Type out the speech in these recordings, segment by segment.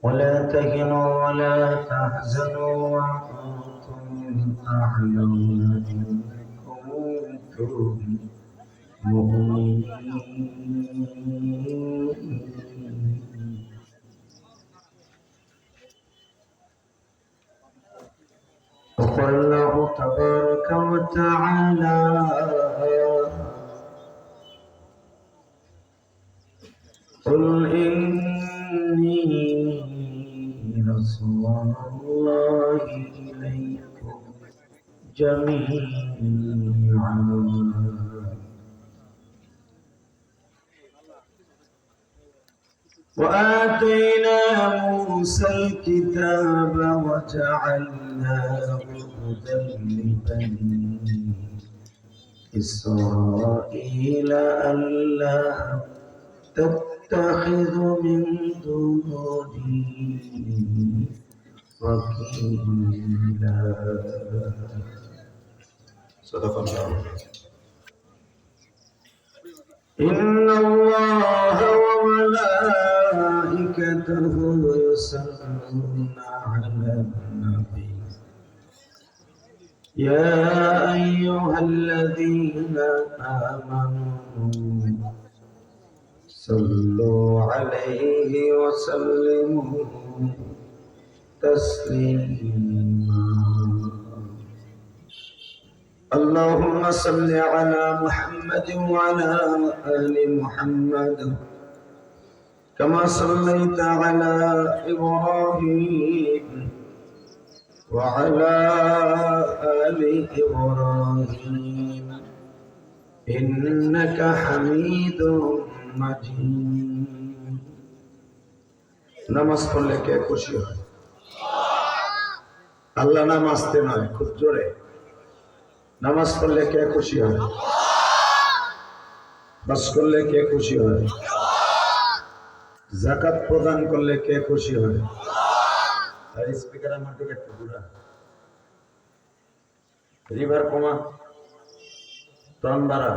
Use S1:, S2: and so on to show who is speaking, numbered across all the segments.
S1: ولا تهنوا ولا تحزنوا وأنتم الأعلون إن كنتم مؤمنين. وقال الله تبارك وتعالى قل إني رسول الله إليكم جميعا وآتينا موسى الكتاب وجعلناه هدى لبني إسرائيل ألا تتخذوا من دوني وكيلا. صدق الله. إن الله وملائكته يصلون على النبي يا أيها الذين آمنوا صلوا عليه وسلموا تسليما. اللهم صل على محمد وعلى آل محمد كما صليت على إبراهيم وعلى آل إبراهيم إنك حميد مجيد. নামাজ পড়লে কে খুশি হয়? আল্লাহ নাম আসতে নয়, খুব জোরে নামাজ পড়লে কে খুশি হয়? বাস করলে কে খুশি হয়? যাকাত প্রদান করলে কে খুশি হয়? আর স্পিকার আমার দিকে একটু ঘুরা, রিভার কমা, টন বাড়া,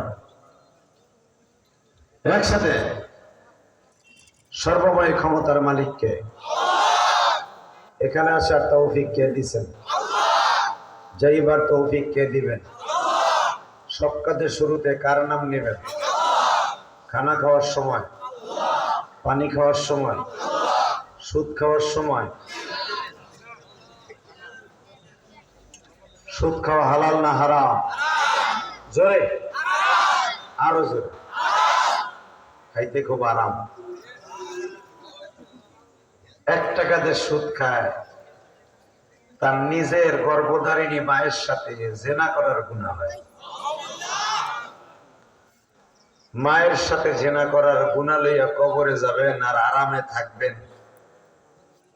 S1: একসাথে। সর্বময় ক্ষমতার মালিককে, এখানে আসার তৌফিক কে দিবেন? যাইবার তৌফিক কে দিবেন? সব কাজের শুরুতে কার নাম নেবেন? খানা খাওয়ার সময়, পানি খাওয়ার সময়, সুদ খাওয়ার সময়। সুদ খাওয়া হালাল না হারাম? জোরে, আরো জোরে। খাইতে খুব আরাম। 1 টাকা দিয়ে সুদ খায়, তার নিজের গর্ভধারিণী মায়ের সাথে জেনা করার গুনাহ হয়। মায়ের সাথে জেনা করার গুনাহ লইয়া কবরে যাবেন আর আরামে থাকবেন।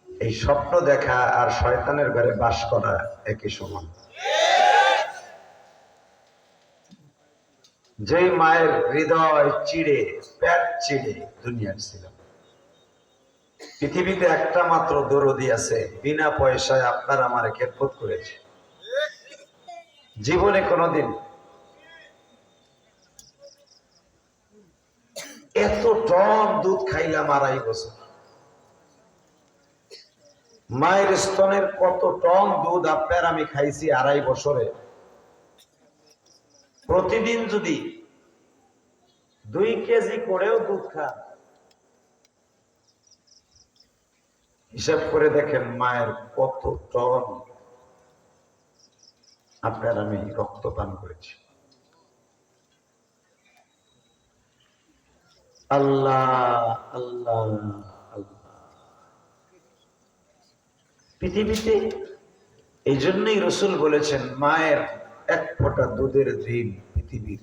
S1: এই স্বপ্ন দেখা আর শয়তানের ঘরে বাস করা একই সমান। যেই মায়ের হৃদয় চিড়ে, পেট চিড়ে দুনিয়ার ছিল, পৃথিবীতে একটা মাত্র দরদি আছে, বিনা পয়সায় আপনার আমার খেদমত করেছে। জীবনে কোনোদিন এত টন দুধ খাইলাম 2.5 বছর। মায়ের স্তনের কত টন দুধ আপনার আমি খাইছি 2.5 বছরে। প্রতিদিন যদি 2 কেজি করেও দুধ খান, হিসাব করে দেখেন মায়ের কত টন আপনার আমি রক্ত পান করেছি। আল্লাহ আল্লাহ আল্লাহ। পৃথিবীতে এই জন্যই রাসূল বলেছেন, মায়ের 1 ফোঁটা দুধের ঋণ পৃথিবীর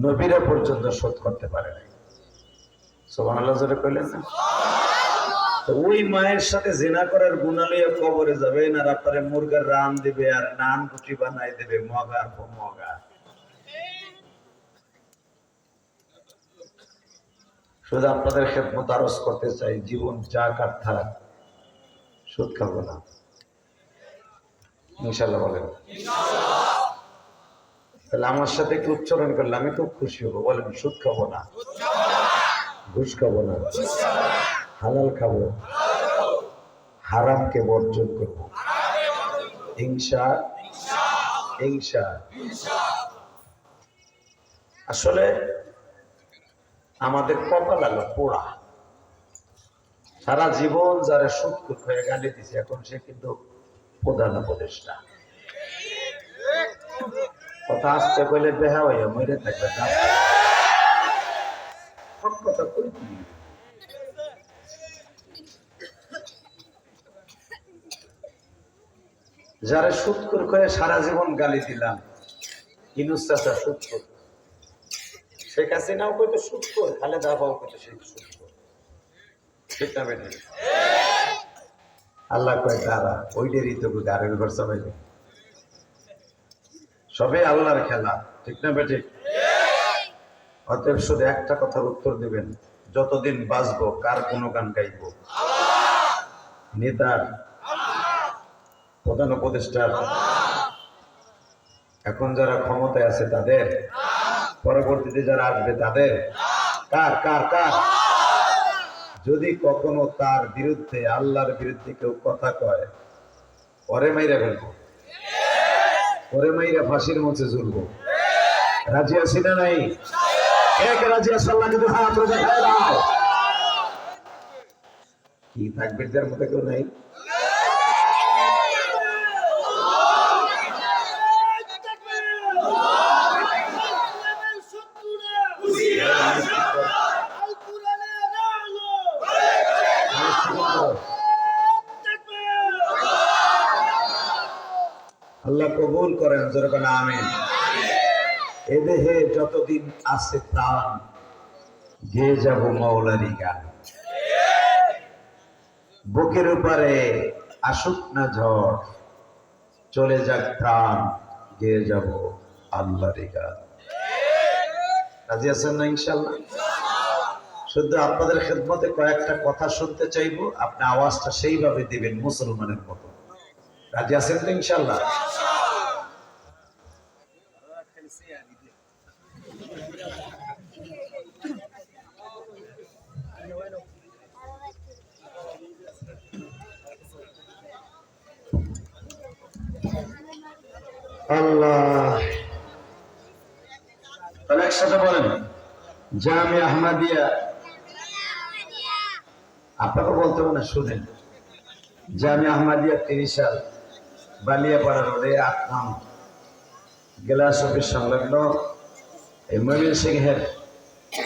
S1: নবীরা পর্যন্ত শোধ করতে পারে না। সুবহানাল্লাহ জোরে কইলেন না? তো ওই মায়ের সাথে জিনা করার গুনাহ লইয়া কবরে যাবেন আর আপনারে মুরগার রান দিবে আর নান রুটি বানাই দেবে, মগা মগা। শুধু আপনাদের খেদমত আরজ করতে চাই, জীবন যা কার থাক, সুদ খাবো না। ইনশাল্লাহ বলেন। তাহলে আমার সাথে একটু উচ্চারণ করলে আমি খুব খুশি হবো। বলেন, সুদ খাবো না, ঘুষ খাবো না, হালাল খাবো, হারামকে বর্জন করবো। হিংসা হিংসা আসলে আমাদের কপাল আলো পোড়া। সারা জীবন যারা সুদ হয়ে গালি দিছে, এখন সে কিন্তু প্রধান উপদেষ্টা। কথা আসতে কইলে বেহা হইয়া মরে থাকবে না, সব কথা কই কি। যারা সুৎখোর করে সারা জীবন গালি দিলাম, ইনুস চাচা সুৎখোর, শেখ হাসিনাও কইতো সুৎখোর, খালেদা আবাও কইতো সেই সুৎখোর, ঠিক না বেটি? আল্লাহ কয় তারা ওইটারই তো গাড়ির ঘর চাপাইবে। সবে আল্লাহর খেলা, ঠিক না বেটি? অতএব শুধু একটা কথার উত্তর দিবেন, যতদিন বাঁচবো কার কোনো গান গাইব? নেতার, প্রধান উপদেষ্টার, এখন যারা ক্ষমতায় আছে তাদের, পরবর্তীতে যারা আসবে তাদের, কার কার কার? যদি কখনো তার বিরুদ্ধে, আল্লাহর বিরুদ্ধে কেউ কথা কয়, পরে মাইরা ফেলবো, পরে মাইরা ফাঁসির মঞ্চে ঝুলবো। রাজি আছি না নাই? এক রাজি আছে, আল্লাহ কিন্তু হাত রোজা খায় দাও। কি তাকবীরদের মতো কেউ নাই? আল্লাহ কবুল করেন, যেরকম আমিন। এ দেহে যতদিন আছে প্রাণ, গেয়ে যাব মাওলারি গান। বুকের উপরে আসুক না ঝড়, চলে যাক প্রাণ, গেয়ে যাব আল্লাহরি গান। রাজি আছেন না ইনশাআল্লাহ? শুধু আপনাদের খেদমতে কয়েকটা কথা শুনতে চাইবো, আপনি আওয়াজটা সেইভাবে দিবেন মুসলমানের মতো। রাজি আছেন তো ইনশাআল্লাহ? আল্লাহ, তাহলে একসাথে বলেন, জামিয়া আহমদিয়া। আপনাকে বলতে হবে না, শুনেন। জামিয়া আহমদিয়া 30 সাল, বালিয়াপাড়া রোডে 8 নং গ্লাস অফিস সংলগ্ন এই ময়মনসিংহের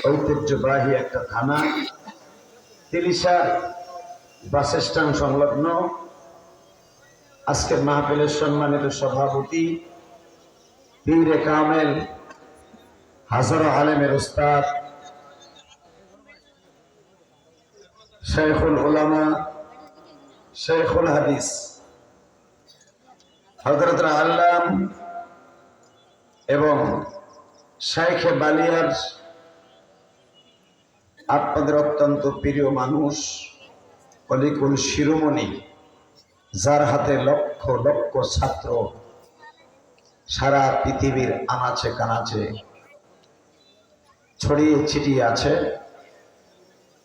S1: ঐতিহ্যবাহী একটা থানা, 30 সাল বাস স্ট্যান্ড সংলগ্ন। আজকের মাহফিলের সম্মানিত সভাপতি পীরে কামেল, হাজারো আলেমের উস্তাদ, শেখুল উলামা, শেখুল হাদিস হযরত আল্লাম এবং শাইখে বালিয়ার আপনাদের অত্যন্ত প্রিয় মানুষ, অলিকুল শিরোমণি, যার হাতে লক্ষ লক্ষ ছাত্র সারা পৃথিবীর আনাচে কানাচে ছড়িয়ে ছিটিয়ে আছে,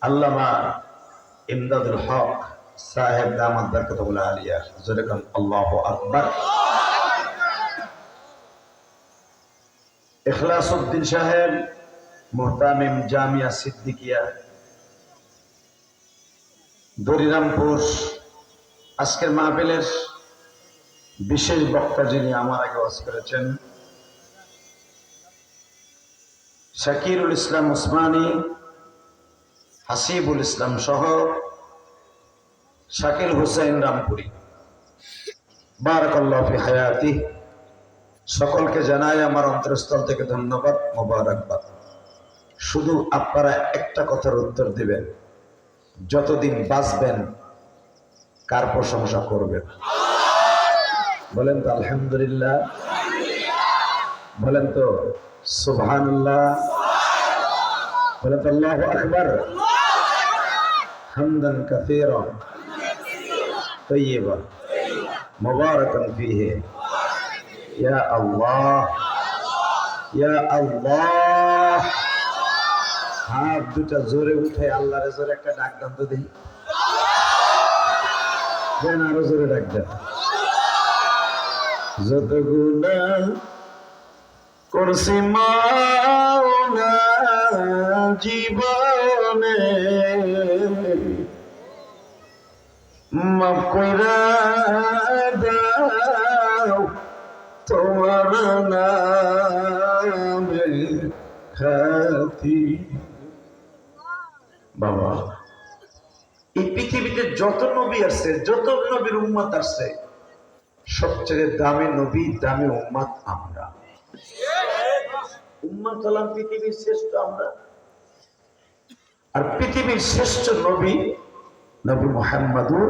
S1: আল্লামা ইমদাদুল হক সাহেব দামাত বরকতুল্লাহ আলিয়া, যেরকম আল্লাহু আকবার। ইখলাসউদ্দিন সাহেব, মুহতামিম জামিয়া সিদ্দিকিয়া দরিরামপুর। আজকের মাহফিলের বিশেষ বক্তা যিনি আমার আগে ওয়াজ করেছেন, শাকিরুল ইসলাম উসমানী, হাসিবুল ইসলাম সহ শাকিল হুসাইন রামপুরি, বারাকাল্লাহু ফি হায়াতি। সকলকে জানাই আমার অন্তরস্থল থেকে ধন্যবাদ, মোবারকবাদ। শুধু আপনারা একটা কথার উত্তর দিবেন, যতদিন বাঁচবেন কার প্রশংসা করবেন? বলেন তো আলহামদুলিল্লাহ, বলেন তো সুবহানাল্লাহ, বলেন তো আল্লাহু আকবার, হামদান কাসীরা তাইয়্যিবা। মুবারাকান ফীহি ইয়া আল্লাহ ইয়া আল্লাহ। হাত দুটা জোরে উঠে আল্লাহরে জোরে একটা ডাক দান তো দেখি, দেন আরো জোরে ডাক দেন। যত গুনাহ করছি মাওলা জীবনে, মাফ কইরা দাও তোমার নামে খাতি। বাবা, এই পৃথিবীতে যত নবী আছে, যত নবীর উম্মত আছে, সবচেয়ে দামি নবী, দামি উম্মত আমরা। উম্মত হলাম পৃথিবীর শ্রেষ্ঠ আমরা, আর পৃথিবীর শ্রেষ্ঠ নবী নবী মুহাম্মদুর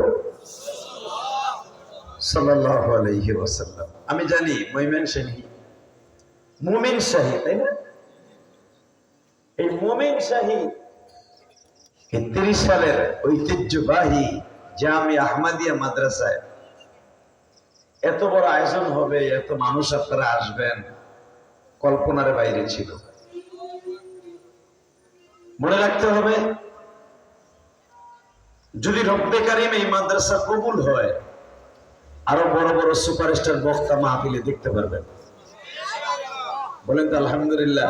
S1: সাল্লাল্লাহু আলাইহি ওয়াসাল্লাম। আমি জানি ময়মনসিংহ মুমিন শাহী, তাই না? এই মুমিন শাহী 30 সালের ঐতিহ্যবাহী জামি আহমদিয়া মাদ্রাসায় এত বড় আয়োজন হবে, এত মানুষ আপনারা আসবেন, কল্পনার বাইরে ছিল। মনে রাখতে হবে, যদি রব্বে কারিম এই মাদ্রাসা কবুল হয়, আরো বড় বড় সুপারস্টার বক্তা মাহফিলে দেখতে পারবেন। বলেন তো আলহামদুলিল্লাহ।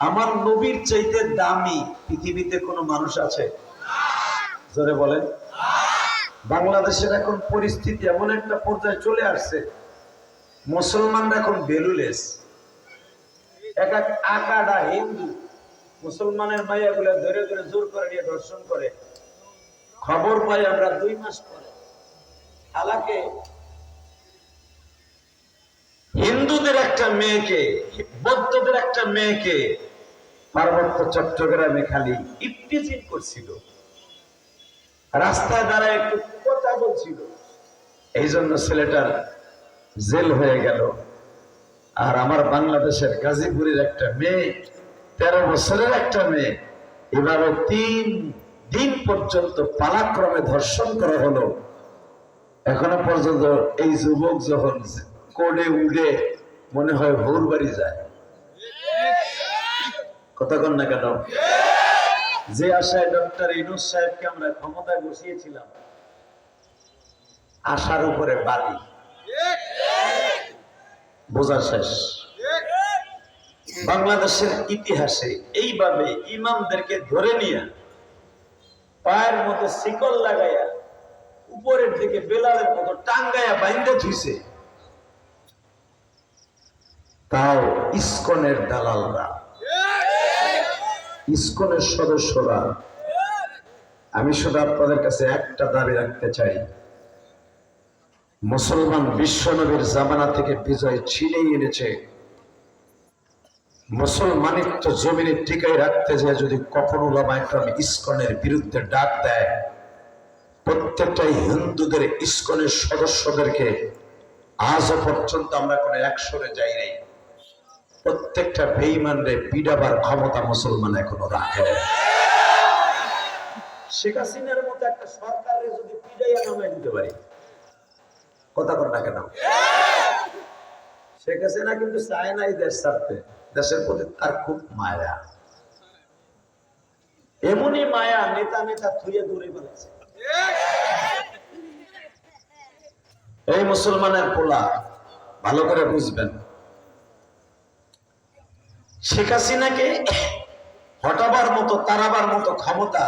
S1: আমার নবীর চাইতে দামি পৃথিবীতে কোনো মানুষ আছে? জোরে বলেন। বাংলাদেশের এখন পরিস্থিতি এমন একটা পর্যায়ে চলে আসছে, মুসলমানরা এখন ভ্যালুলেস। এক এক আকাডা হিন্দু মুসলমানের মাইয়াগুলা ধরে ধরে জোর করে নিয়ে দর্শন করে। খবর পাই আমরা 2 মাস পরে। হালাকে হিন্দুদের একটা মেয়েকে, বৌদ্ধদের একটা মেয়েকে পার্বত্য চট্টগ্রামে খালি ইফতিজিং করছিল, রাস্তায় দাঁড়ায় একটু কথা বলছিল, এই জন্য ছেলেটার জেল হয়ে গেল। আর আমার বাংলাদেশের গাজীপুরের একটা মেয়ে, 13 বছরের একটা মেয়ে, এভাবে 3 দিন পর্যন্ত পালাক্রমে ধর্ষণ করা হলো। এখনো পর্যন্ত এই যুবক যখন কোডে উড়ে মনে হয় ভোর বাড়ি যায়। কথা কন না কেন? যে আশায় ডক্টর ইউনূস সাহেবকে আমরা ক্ষমতায় বসিয়েছিলাম, আশার উপরে বালি, বোঝা শেষ। বাংলাদেশের ইতিহাসে এইভাবে ইমামদেরকে ধরে নিয়ে পায়ের মধ্যে শিকল লাগাইয়া উপরের দিকে বেলালের মতো টাঙ্গাইয়া বাইন্ধে ধুইছে, তাও ইসকনের দালালরা, ইসকনের সদস্যরা। আমি শুধু আপনাদের কাছে একটা দাবি রাখতে চাই, মুসলমান বিশ্বনবীর জামানা থেকে বিজয় ছিনিয়ে এনেছে। মুসলমানিত্ব জমিনে টিকাই রাখতে যায় যদি কখনো উলামায়ে কেরাম ইসকনের বিরুদ্ধে ডাক দেয়, প্রত্যেকটাই হিন্দুদের ইসকনের সদস্যদেরকে আজও পর্যন্ত আমরা কোনো অ্যাকশনে যাই নাই। প্রত্যেকটা বেঈমানরে পিডাবার ক্ষমতা মুসলমান এখনো রাখে। শেখ হাসিনার মতো একটা সরকারে যদি পিডাইয়া নামাই দিতে পারি, কথা কর না কেন? শেখ হাসিনা কিন্তু চায় না এই দেশ ছাড়তে, দেশের প্রতি তার খুব মায়া। এমনই মায়া নেতা নেতা থুয়ে দূরে বলেছে। এই মুসলমানের পোলা ভালো করে বুঝবেন, শেখ হাসিনাকে হটাবার মতো, তারাবার মতো ক্ষমতা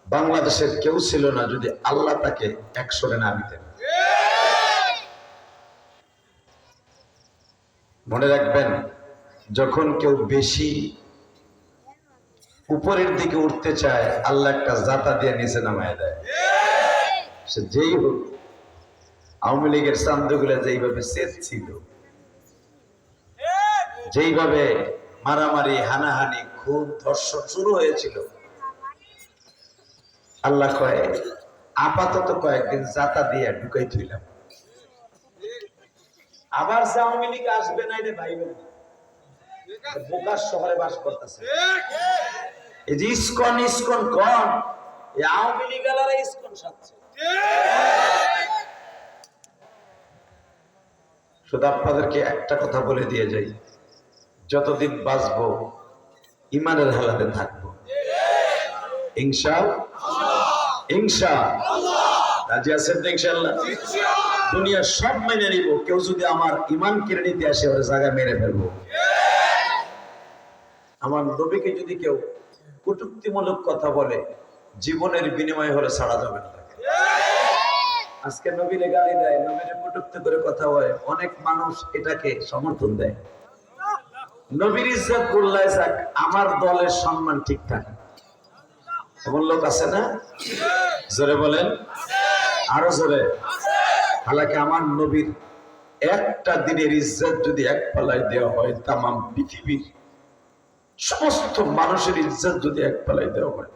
S1: বাংলাদেশের কেউ ছিল না যদি আল্লাহ তাকে একশোরে না দিতেন। মনে রাখবেন, যখন কেউ বেশি উপরের দিকে উঠতে চায়, আল্লাহ একটা জাতা দিয়ে নিচে নামায় দেয়। সে যেই হোক, আওয়ামী লীগের চান্দগুলা যেইভাবে সেট ছিল, যেইভাবে মারামারি, হানাহানি, খুন, ধর্ষণ শুরু হয়েছিল, আল্লাহ কয় আপাতত কয়েকদিন জাতা দিয়ে ঢুকাই থইলাম, আবার আওয়ামী লীগ আসবে না রে ভাই। বোকার শহরে বাস করতেছে। এই যে ইসকন ইসকন কন, এই আওয়ামী লীগ আলারা ইসকন সাথে শুধু আপনাদেরকে একটা কথা বলে দিয়ে যাই, যতদিন বাঁচবো ইমানের হালাতে থাকবো রাজি আছেন তো ইনশাআল্লাহ? দুনিয়া সব মেনে নিব, কেউ যদি আমার ইমান কেড়ে নিতে আসে ওর জায়গায় মেরে ফেলবো। আমার নবীকে যদি কেউ কটূক্তিমূলক কথা বলে জীবনের বিনিময় হলে ছাড়া যাবে না তাকে। আজকে নবীরে গালি দেয়, নবীরে কটূক্তি করে কথা হয়, অনেক মানুষ এটাকে সমর্থন দেয়। নবীর ইজ্জত গোল্লায় যাক, আমার দলের সম্মান ঠিকঠাক, এমন লোক আছে না? জোরে বলেন, আরো জোরে। হালাকি আমার নবীর একটা দিনের ইজ্জত যদি এক পালায় দেওয়া হয়, তামাম পৃথিবীর সমস্ত মানুষের ইজ্জত যদি এক পালায় দেওয়া হয়,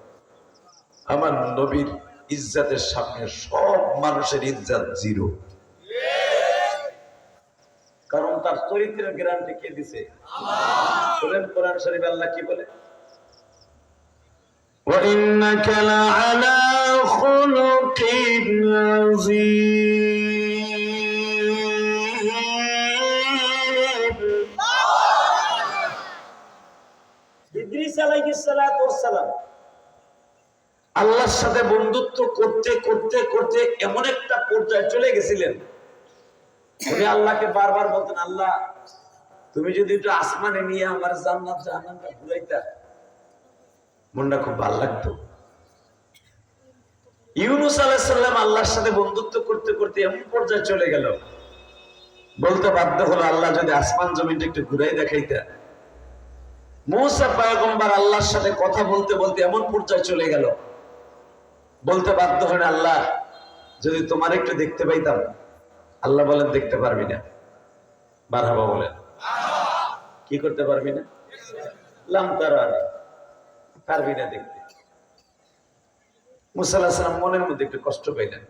S1: আমার নবীর ইজ্জতের সামনে সব মানুষের ইজ্জত জিরো। কারণ তার চরিত্রের গ্যারান্টি কে দিছে? বলেন কোরআন শরীফ আল্লাহ কি বলে? وَإِنَّكَ لَعَلَى خُلُقٍ عَظِيمٍ। ইদ্রিস আলাইহিস সালাতু ওয়াস সালাম আল্লাহর সাথে বন্ধুত্ব করতে করতে করতে এমন একটা পর্যায়ে চলে গেছিলেন, উনি আল্লাহকে বারবার বলতেন, আল্লাহ তুমি যদি একটু আসমানে নিয়ে আমার জান্নাত জাহান্নামটা ঘুরাইতা, মনটা খুব ভালো লাগতো। ইউনূস আলাইহিস সালাম আল্লাহর সাথে বন্ধুত্ব করতে করতে এমন পর্যায়ে চলে গেল, বলতে বাধ্য হলো, আল্লাহ যদি আসমান জমিনটা একটু ঘুরাই দেখাইতা। মূসা পয়গম্বর আল্লাহর সাথে কথা বলতে বলতে এমন পর্যায়ে চলে গেল, বলতে বাধ্য হলেন, আল্লাহ যদি তোমার একটু দেখতে পাইতাম। আল্লাহ বলেন, দেখতে পারবি না। মারহাবা বলেন, কি করতে পারবি না? লাম তারানি, পারবি না দেখতে। মূসা আলাইহিস সালাম মনের মধ্যে একটু কষ্ট পাইলেন,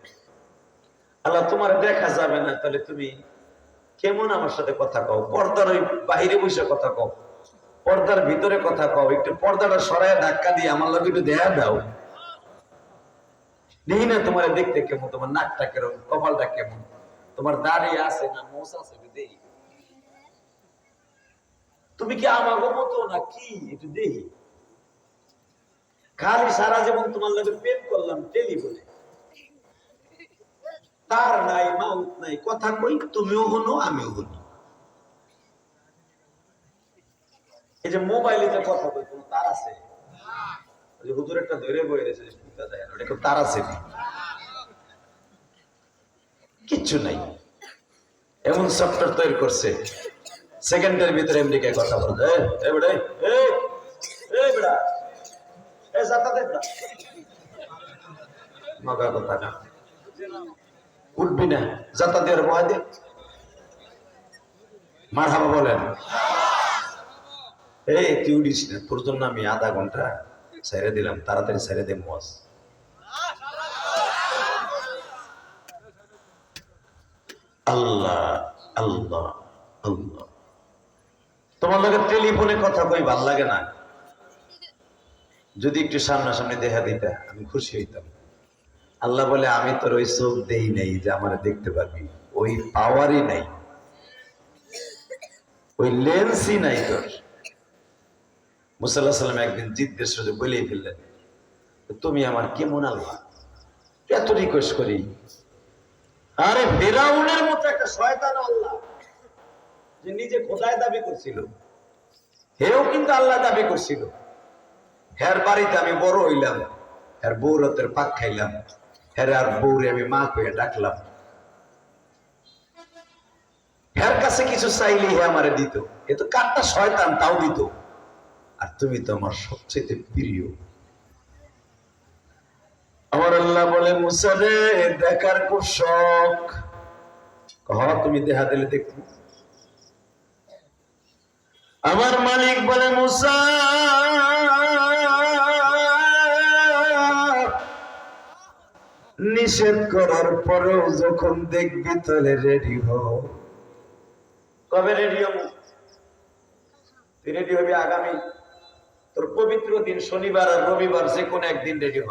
S1: আল্লাহ তোমার দেখা যাবে না, তাহলে তুমি কেমন আমার সাথে কথা কও? পর্দার ওই বাহিরে বসে কথা কও, পর্দার ভিতরে কথা কও, একটু পর্দাটা সরায় ধাক্কা দিয়ে আমার লোক একটু দেখা দাও, দেখি না তোমার দেখতে কেমন, তোমার নাকটা কেমন, কপালটা কেমন, তোমার দাড়ি আছে না মোছ আছে, দেখি তুমি কি আমাগো মতো না কি, একটু দেখি। খালি সারা জীবন তোমার লোকে প্রেম করলাম টেলিফোনে, তার নাই মাউত নাই, কথা কই তুমিও হনো আমিও হনি। এই যে মোবাইলে যে কথা কই, কোন তার আছে? হুজুর একটা ধরে বয়ে রয়েছে, তার আছে? কিচ্ছু নাই। এমন সফটওয়্যার তৈরি করছে, সেকেন্ডের ভিতরে আমেরিকায় কথা বলতে। উঠবি না, যাতা দিয়ে ভয় দে। মারহাবা বলেন। এই তুই উঠিস না, তোর জন্য আমি আধা ঘন্টা ছেড়ে দিলাম, তাড়াতাড়ি ছেড়ে দে মজ। আল্লাহ আল্লাহ আল্লাহ। তোমার লোকের টেলিফোনে কথা কই ভাল লাগে না? যদি একটু সামনাসামনি দেখা দিতা আমি খুশি হইতাম। আল্লাহ বলে, আমি তোর ওই চোখ দেই নাই যে আমার দেখতে পারবি, ওই পাওয়ারই নাই, ওই লেন্সই নাই তোর। মুসা আলাইহিস সালাম একদিন জিজ্ঞেস করে বলেই ফেললেন, তুমি আমার কেমন আল্লাহ? এত রিকোয়েস্ট করি। আরে ফিরাউনের মতো একটা শয়তান আল্লাহ, যে নিজে খোদায় দাবি করছিল, হেও কিন্তু আল্লাহ দাবি করছিল। হের বাড়িতে আমি বড় হইলাম, হের বৌরতের পাক খাইলাম, হের আর বৌরে আমি মা কইয়া ডাকলাম, হের কাছে কিছু চাইলে হে আমারে দিত। এ তো কারটা শয়তান, তাও দিত। আর তুমি তো আমার সবচেয়ে প্রিয়। আমার আল্লাহ বলে, মুসা রে দেখার খুব শখ, তুমি দেখা দিলে দেখবো। আমার মালিক বলে, মুসা নিষেধ করার পরেও যখন দেখবি তাহলে রেডি হও। কবে রেডি হব? তুই রেডি হবি আগামী তোর পবিত্র দিন শনিবার আর রবিবার, যে কোনো একদিন রেডি হ।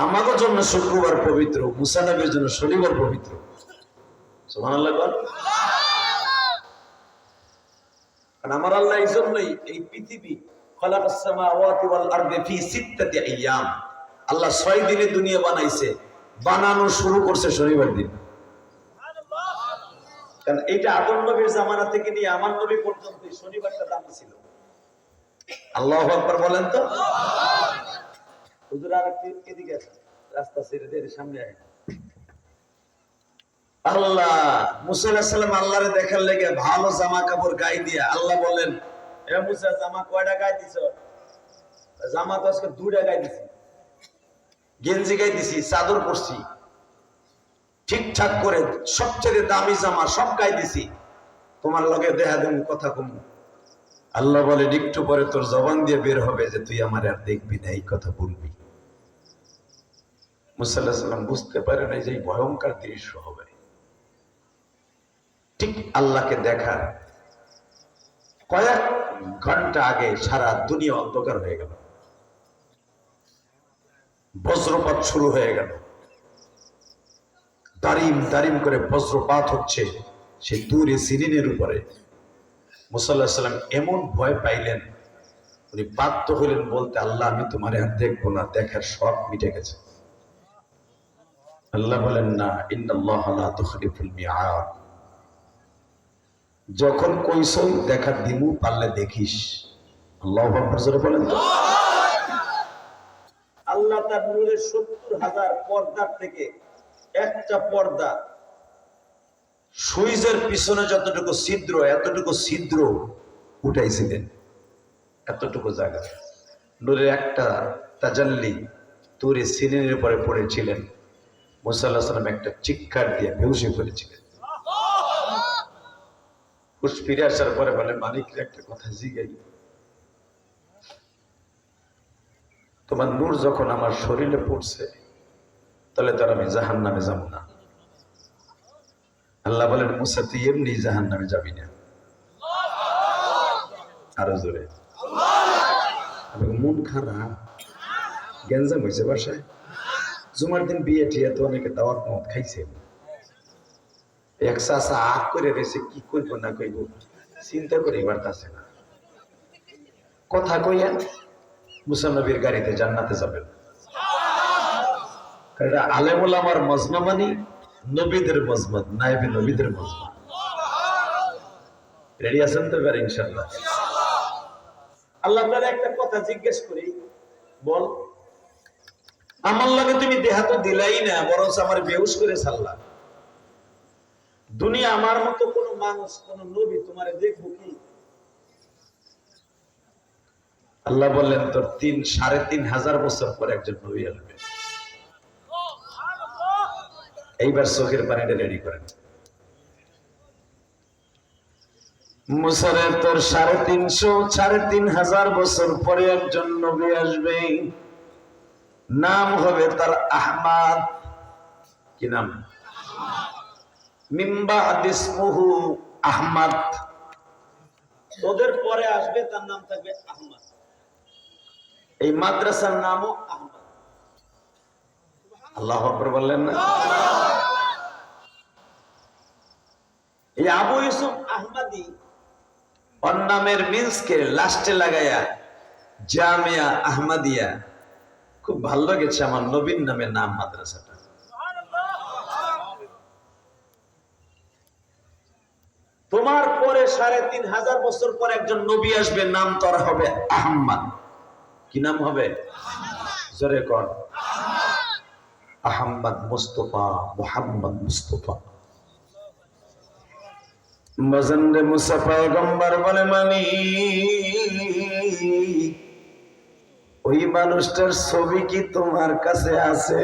S1: আমাদের জন্য শুক্রবার পবিত্র, মুসা নবীর জন্য শনিবার পবিত্র। সুবহানাল্লাহ। কারণ আমার আল্লাহ এই জন্যই এই পৃথিবী খালাকাস সামাওয়াতি ওয়াল আরদি ফি সিত্তাতি আইয়াম, আল্লাহ 6 দিনে দুনিয়া বানাইছে, বানানো শুরু করছে শনিবার দিন। কারণ এইটা আদম নবীর জামানা থেকে নিয়ে আমার নবী পর্যন্ত শনিবারটা দামি ছিল। আল্লাহু আকবার বলেন তো। হুজুর আর এদিকে আছে, রাস্তা ছেড়ে দিয়ে সামনে আয়। আল্লাহ মুসা আলাইহিস সালাম আল্লাহরে দেখার লেগে ভালো জামা কাপড় গায়ে দিয়া আল্লাহ বলেন, এ মুসা জামা কয়টা গায়ে দিছো? জামা তো আজকে 2টা গায়ে দিছি, গেঞ্জি গায়ে দিছি, চাদর পরছি, ঠিকঠাক করে সবচেয়ে দামি জামা সব গায়ে দিছি, তোমার লগে দেখা দেন কথা কম। আল্লাহ বলে একটু পরে তোর জবান দিয়ে বের হবে যে তুই আমার আর দেখবি না, এই কথা বলবি। মুসা আলাইহিস সালাম বুঝতে পারে না যে ভয়ঙ্কর দৃশ্য হবে। ঠিক আল্লাহকে দেখার কয়েক ঘন্টা আগে সারা দুনিয়া অন্ধকার হয়ে গেল, বজ্রপাত শুরু হয়ে গেল, দারিম দারিম করে বজ্রপাত হচ্ছে সে দূরে সিরিনের উপরে। মুসা আলাইহিস সালাম এমন ভয় পাইলেন, উনি বাধ্য হলেন বলতে, আল্লাহ আমি তোমার আর দেখবো না, দেখার শখ মিটে গেছে। আল্লাহ বলেন, না, ইন্নাল্লাহ লা তুখলিফুল মিআদ, যখন কইছই দেখা দিমু, পারলে দেখিস। আল্লাহু আকবার জোরে বলেন তো। আল্লাহ তার নূরের 70,000 পর্দার থেকে একটা পর্দা সুইজের পিছনে যতটুকু ছিদ্র, এতটুকু ছিদ্র উঠাইছিলেন, এতটুকু জায়গা। নূরের একটা তাজাল্লি তুরে সিনের উপরে পড়েছিলেন। মুসা আলাইহিস সালাম একটা চিৎকার দিয়ে বেহুশ করেছিলেন। ফিরে আসার পরে বলে, মালিকের একটা কথা জিগাই, তোমার নূর যখন আমার শরীরে পড়ছে তাহলে তার আমি জাহান্নামে যাব না। আল্লাহ বলেন, মুসা তুই এমনি জাহান্নামে যাবি না। আরো জোরে। মন খারাপ, গ্যাঞ্জাম হয়েছে বাসায়, জুমার দিন বিয়ে টিয়ে তো অনেকে দাওয়াত মত খাইছে, এক চাষা আগ করে রয়েছে, কি করবো না কইব চিন্তা করে পারতাছে না। কথা কইয়া মুসা নবীর গাড়িতে জান্নাতে যাবেন। এটা আলেম ওলামার মজমা, মানি নবীদের মজমা, নায়েবে নবীদের মজমা। রেডি আছেন তো এবার ইনশাআল্লাহ? আল্লাহ তাআলা একটা কথা জিজ্ঞেস করি, বল আমার লাগে তুমি দেহা তো দিলাই না, বরং আমার বেহুশ করে ছাড়লা। দুনিয়া আমার মতো কোন মানুষ, কোন নবী তোমারে দেখবো কি? আল্লাহ বললেন, তোর 3,500 বছর পর একজন নবী আসবে। এইবার চোখের পানিটা রেডি করেন। মুসারে তোর 350 বছর পরে একজন নবী আসবে, নাম হবে তার আহমদ। কি নাম? মিন বা'দি ইসমুহু আহমদ। তোদের পরে আসবে, তার নাম থাকবে আহমদ। এই মাদ্রাসার নামও আহমদ। আল্লাহু আকবার বললেন না? এই আবু ইউসুফ আহমদি ওর নামের মিন্সকে লাস্টে লাগাইয়া জামিয়া আহমদিয়া। খুব ভালো লেগেছে আমার নবীর নামে নাম মাদ্রাসাটা। তোমার পরে 3,500 বছর পর একজন নবী আসবে, নাম তোর হবে আহমদ। কি নাম হবে? জোরে কর। আহমদ মুস্তফা, মুহাম্মদ মুস্তফা। মজন্দে মুসা পয়গম্বর বলে, মানি ওই মানুষটার ছবি কি তোমার কাছে আছে?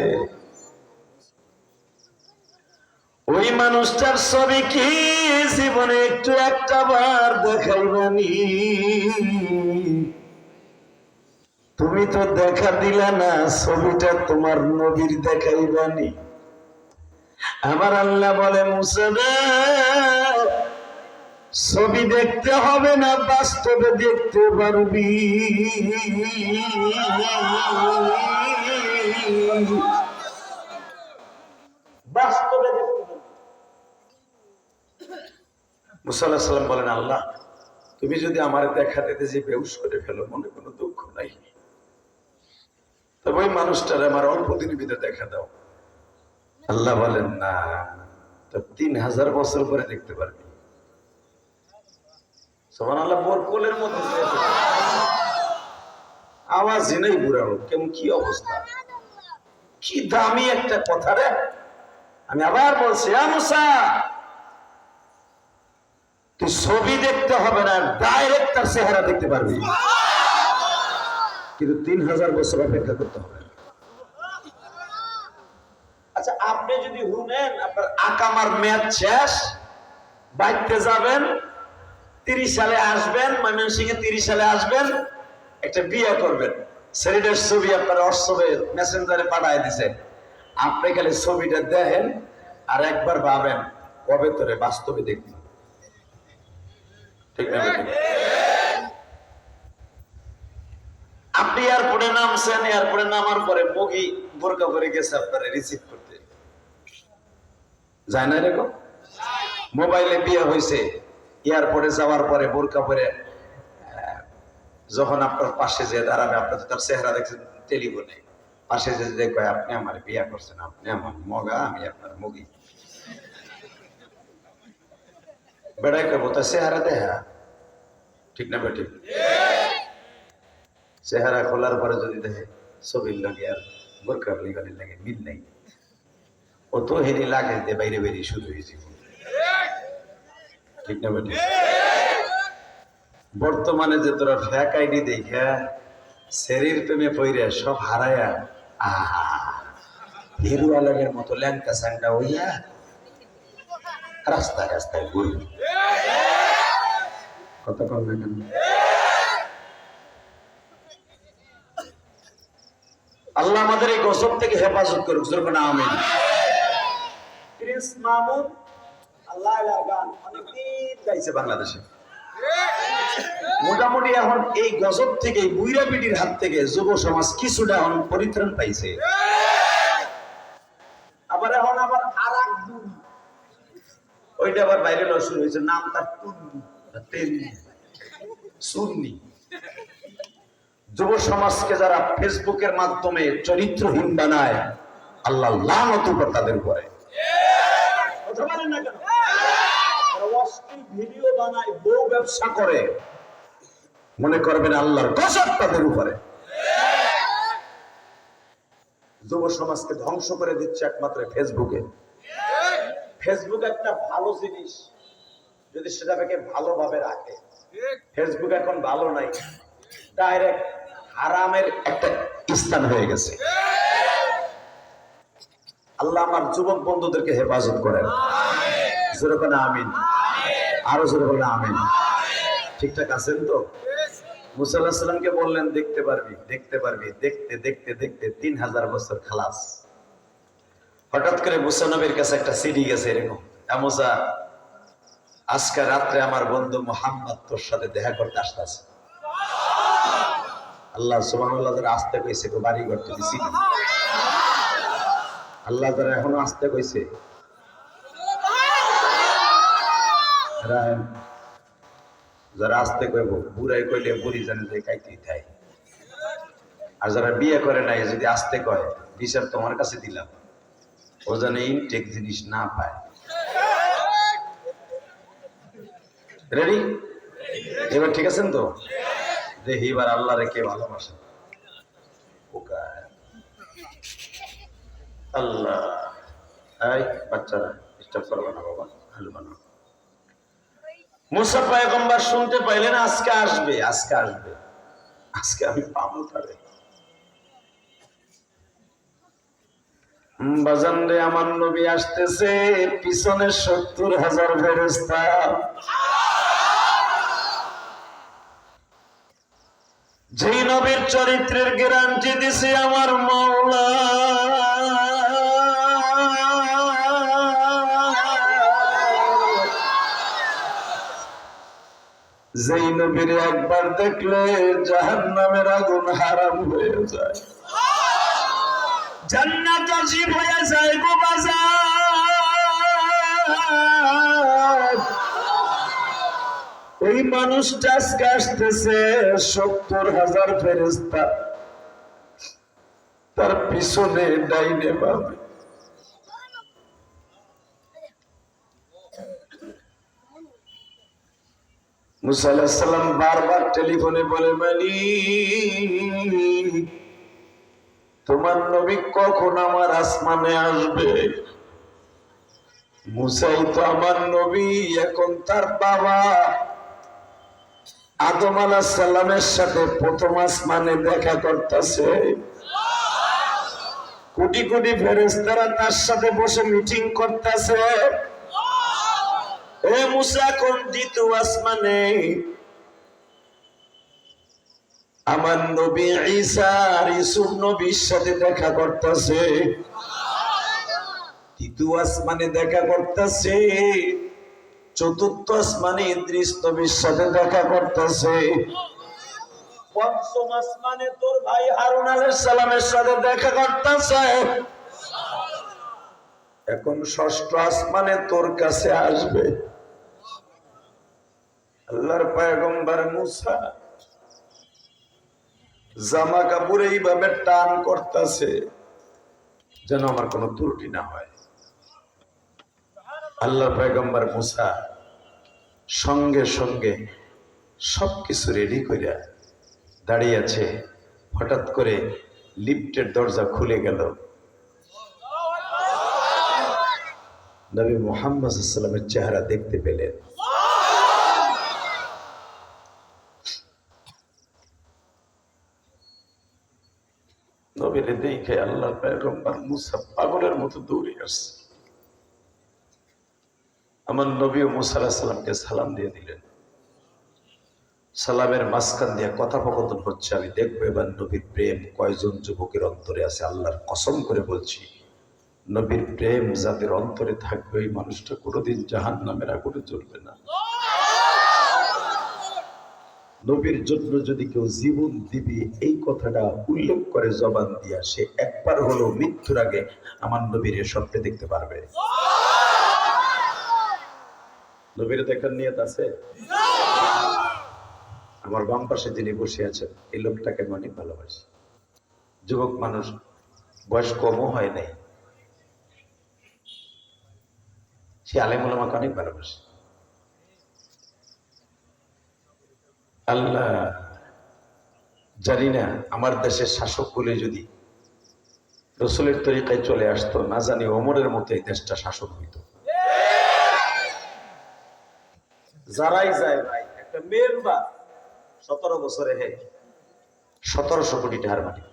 S1: ওই মানুষটার ছবি কি জীবনে একটু একটা বার দেখাইবানি? তুমি তো দেখা দিলা না, ছবিটা তোমার নবীর দেখাইবানি। আমার আল্লাহ বলে, মুসা ছবি দেখতে হবে না, বাস্তবে দেখতে পারবি। বাস্তবে দেখতে পারবি। মুসা আলাইহিস সালাম বলেন, আল্লাহ তুমি যদি আমার দেখা দিতে যে বেহুশ করে ফেলো, মনে কোনো দুঃখ নাই, তবে ওই মানুষটার আমার অল্প দিনের ভিতরে দেখা দাও। আল্লাহ বলেন, না, তো 3000 বছর পরে দেখতে পারবি। সুবহানাল্লাহ। বোর কোলের মধ্যে আওয়াজ নেই বুড়ানো, কেমন কি অবস্থা, কি দামি একটা কথা রে। আমি আবার বলছি, মুসা তুই ছবি দেখতে হবে না, ডাইরেক্ট তার চেহারা দেখতে পারবি, কিন্তু 3000 বছর অপেক্ষা করতে হবে। আচ্ছা, আপনি যদি শুনেন আপনার আকামার মেয়াদ শেষ, বাইতে যাবেন, 30 সালে আসবেন, ময়মনসিংহে 30 সালে আসবেন, একটা বিয়ে করবেন, ছেলেটার ছবি আপনার হোয়াটসঅ্যাপে মেসেঞ্জারে পাঠায় দিছে, আপনি খালি ছবিটা দেখেন আর একবার ভাবেন কবে তোরে বাস্তবে দেখবেন। ঠিক না? আপনি এয়ারপোর্টে নামছেন, এয়ারপোর্টে নামার পরে মগি বোরকা পরে গেছে আপনারা রিসিভ করতে, যায় না এরকম? মোবাইলে বিয়ে হয়েছে, এয়ারপোর্টে যাওয়ার পরে বোরকা পরে যখন আপনার পাশে যে দাঁড়াবে, আপনার তো তার চেহারা দেখছেন টেলিফোনে, পাশে যে দেখবে আপনি আমার বিয়ে করছেন, আপনি আমার মগা, আমি আপনার মগি, বেড়াই করবো তার চেহারা দেখা। ঠিক না বেঠিক? চেহারা খোলার পরে যদি দেখে ছবির লাগে আর বোরকার লাগে মিল নেই, ও তো হেরি লাগে বাইরে বেরিয়ে শুরু হয়েছে। ঠিক না বেঠিক? বর্তমানে যে তোরা ফ্যাক আইডি দেখা শরীর প্রেমে পইরে সব হারায়া হিরু আলমের মতো ল্যাংটা স্যাংটা হইয়া রাস্তায় রাস্তায় ঘুরবি। কথা কম না কেন? আল্লাহ আমাদের এই গজব থেকে হেফাজত করুক, যেরকম আমিন। প্রিন্স মামুন আল্লাহ গান অনেকদিন গাইছে বাংলাদেশে। মোটামুটি এখন এই গজব থেকে, বুইরা পিটির হাত থেকে যুব সমাজ কিছুটা এখন পরিত্রাণ পাইছে। আবার এখন আবার আরেক দুই, ওইটা আবার বাইরে শুরু হয়েছে, নাম তার সুন্নি। যুব সমাজকে যারা ফেসবুকের মাধ্যমে চরিত্রহীন বানায়, আল্লাহ লানত উপর তাদের উপরে। কথা বলেন না কেন? অশ্লীল ভিডিও বানায়, বউ ব্যবসা করে, মনে করবেন আল্লাহর গজব তাদের উপরে। যুব সমাজকে ধ্বংস করে দিচ্ছে একমাত্র ফেসবুকে। ফেসবুক একটা ভালো জিনিস যদি সেটাকে ভালোভাবে রাখে। ফেসবুক এখন ভালো নাই, ডাইরেক্ট হারামের একটা স্থান হয়ে গেছে। আল্লাহ আমার যুবক বন্ধুদেরকে হেফাজত করেন, যেরকম আমিন, আরো যেরকম আমিন। ঠিকঠাক আছেন তো? মুসা আলাইহিস সালামকে বললেন দেখতে পারবি, দেখতে পারবি, দেখতে দেখতে দেখতে 3000 বছর খালাস। হঠাৎ করে মুসা নবীর কাছে একটা সিডি গেছে এরকম, মুসা আজকে রাত্রে আমার বন্ধু মুহাম্মদ তোর সাথে দেখা করতে আসতেছে। আল্লাহ সুবহানাল্লাহ যারা আসতে কইছে তো বাড়ি করতে দিছি, আল্লাহ যারা এখনো আসতে কইছে যারা আসতে কইব, বুড়াই কইলে বুড়ি জানে যে কাইতেই থাকে। আর যারা বিয়ে করে নাই যদি আসতে কয়, বিচার তোমার কাছে দিলাম, ও যেন ইনটেক জিনিস না পায়। রেডি? এবার ঠিক আছেন তো? দেখি এবার আল্লাহ রে কে ভালোবাসেন। আল্লাহ, এই বাচ্চারা ডিস্টার্ব করবে না বাবা, ভালো বানাও। মুসা পয়গম্বর শুনতে পাইলেন আজকে আসবে, আজকে আসবে, আজকে আমি পাবো তারে। বাজান রে, আমার নবী আসতেছে, পিছনে 70,000 ফেরেশতা। যেই নবীর চরিত্রের গ্যারান্টি দিছে আমার মাওলা, যেই নবীর একবার দেখলে জাহান্নামের আগুন হারাম হয়ে যায়। জান্নাত নসিব হয়ে যায় গো বাজার। ওই মানুষটা আজকে আসতেছে 70,000 ফেরেশতা তার পিছনে ডাইনে বামে। মুসা আলাইহিস সালাম বারবার টেলিফোনে বলে, মালিক তোমার নবী কখন আমার আসমানে আসবে? মুসাই তো আমার নবী, এখন তার বাবা আদম আলাইহিস সালামের সাথে প্রথম আসমানে দেখা করতেছে। কোটি কোটি ফেরেশতারা তার সাথে বসে মিটিং করতেছে। এ মুসা কোন দ্বিতীয় আসমানে আমার নবী ঈসা আর ইউসুফ নবীর সাথে দেখা করতেছে। তৃতীয় আসমানে দেখা করতেছে। চতুর্থ আসমানে ইদ্রিস নবীর সাথে দেখা করতেছে। পঞ্চম আসমানে তোর ভাই হারুন আলাইহিস সালামের সাথে দেখা করতেছে। এখন ষষ্ঠ আসমানে তোর কাছে আসবে। আল্লাহর পয়গম্বর মুসা জামা কাপড় এইভাবে টান করতেছে যেন আমার কোনো ত্রুটি না হয়। আল্লাহর পয়গম্বর মুসা সঙ্গে সঙ্গে সবকিছু রেডি করে দাঁড়িয়ে আছে। হঠাৎ করে লিফটের দরজা খুলে গেল। নবী মুহাম্মদ সাল্লাল্লাহু আলাইহি ওয়াসাল্লামের চেহারা দেখতে পেলেন। নবীরে দেখে আল্লাহর পয়গম্বর মুসা পাগলের মতো দৌড়ে আসছে। আমার নবী মুসা আলাইহিস সালামকে সালাম দিয়ে দিলেন। সালামের মাঝখান দিয়ে কথোপকথন হচ্ছে। আমি দেখবো এবার নবীর প্রেম কয়জন যুবকের অন্তরে আছে। আল্লাহর কসম করে বলছি, নবীর প্রেম যাদের অন্তরে থাকবে ওই মানুষটা কোনোদিন জাহান্নামের আগুনে জ্বলবে না। নবীর জন্য যদি কেউ জীবন দিবে এই কথাটা উল্লেখ করে জবান দিয়া, সে একবার হলো মৃত্যুর আগে আমার নবীর স্বপ্নে দেখতে পারবে। নবীর দেখার নিয়ত আছে? আমার বাম পাশে যিনি বসে আছেন এই লোকটাকে আমি অনেক ভালোবাসি। যুবক মানুষ, বয়স কমও হয় নাই, সে আলেম ওলামাকে অনেক ভালোবাসে। আল্লাহ জানি না আমার দেশের শাসক বলে যদি রসুলের তরিকায় চলে আসতো, না জানি ওমরের মতো এই দেশটা শাসন হইতো। যারাই যায় ভাই, একটা মেম্বার 17 বছরে 1700 কোটি টাকার মালিক।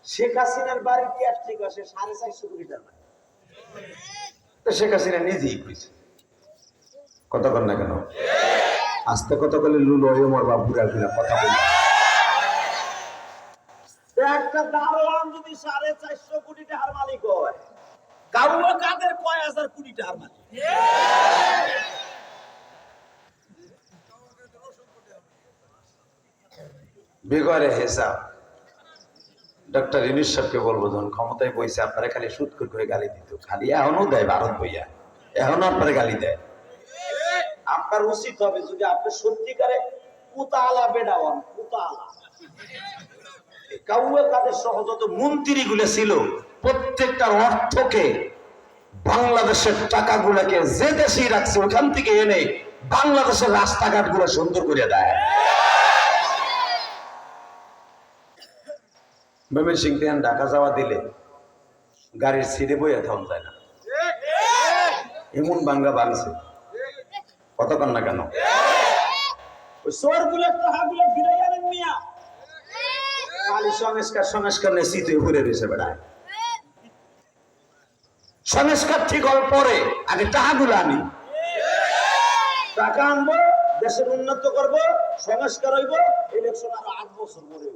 S1: শেখ হাসিনার বাড়ির ক্যাশ ঠিক আছে 450 কোটি টাকা। শেখ হাসিনা নিজেই কইছে, কথা কর না কেন? আস্তে কথা বলে লুলো ওমর বাবুরা কথা বলে। একটা দারোয়ান যদি 450 কোটি টাকার মালিক হয়, কাউয়া কাদের কয় হাজার কোটি টাকার মালিক। বেগরে হিসাব ডক্টর ইউনূস সাহেবকে বলবো, যখন ক্ষমতায় বইছে আপনারা খালি সুদ করে গালি দিত, খালি এখনো দেয় ভারত বইয়া, এখনো আপনারা গালি দেয়। আপনার উচিত হবে যদি আপনি সত্যিকারে পুতালা বেডাওয়ান, পুতালা কাউয়া কাদের সহ যত মন্ত্রী গুলো ছিল প্রত্যেকটার অর্থকে, বাংলাদেশের টাকাগুলোকে যে দেশেই রাখছে ওখান থেকে এনে বাংলাদেশের রাস্তাঘাট গুলো সুন্দর করে দেয়। ময়মনসিং থেকে ঢাকা যাওয়া দিলে গাড়ির সিটে বইয়া থাম যায় না, এমন বাঙ্গা বাংছে। কতক্ষণ না কেন সংস্কার নেই ঘুরে রয়েছে বেড়ায়। সংস্কার ঠিক হওয়ার পরে আগে টাকাগুলো আনি, টাকা আনবো, দেশের উন্নত করবো, সংস্কার হইব, ইলেকশন আরো 8 বছর পরে।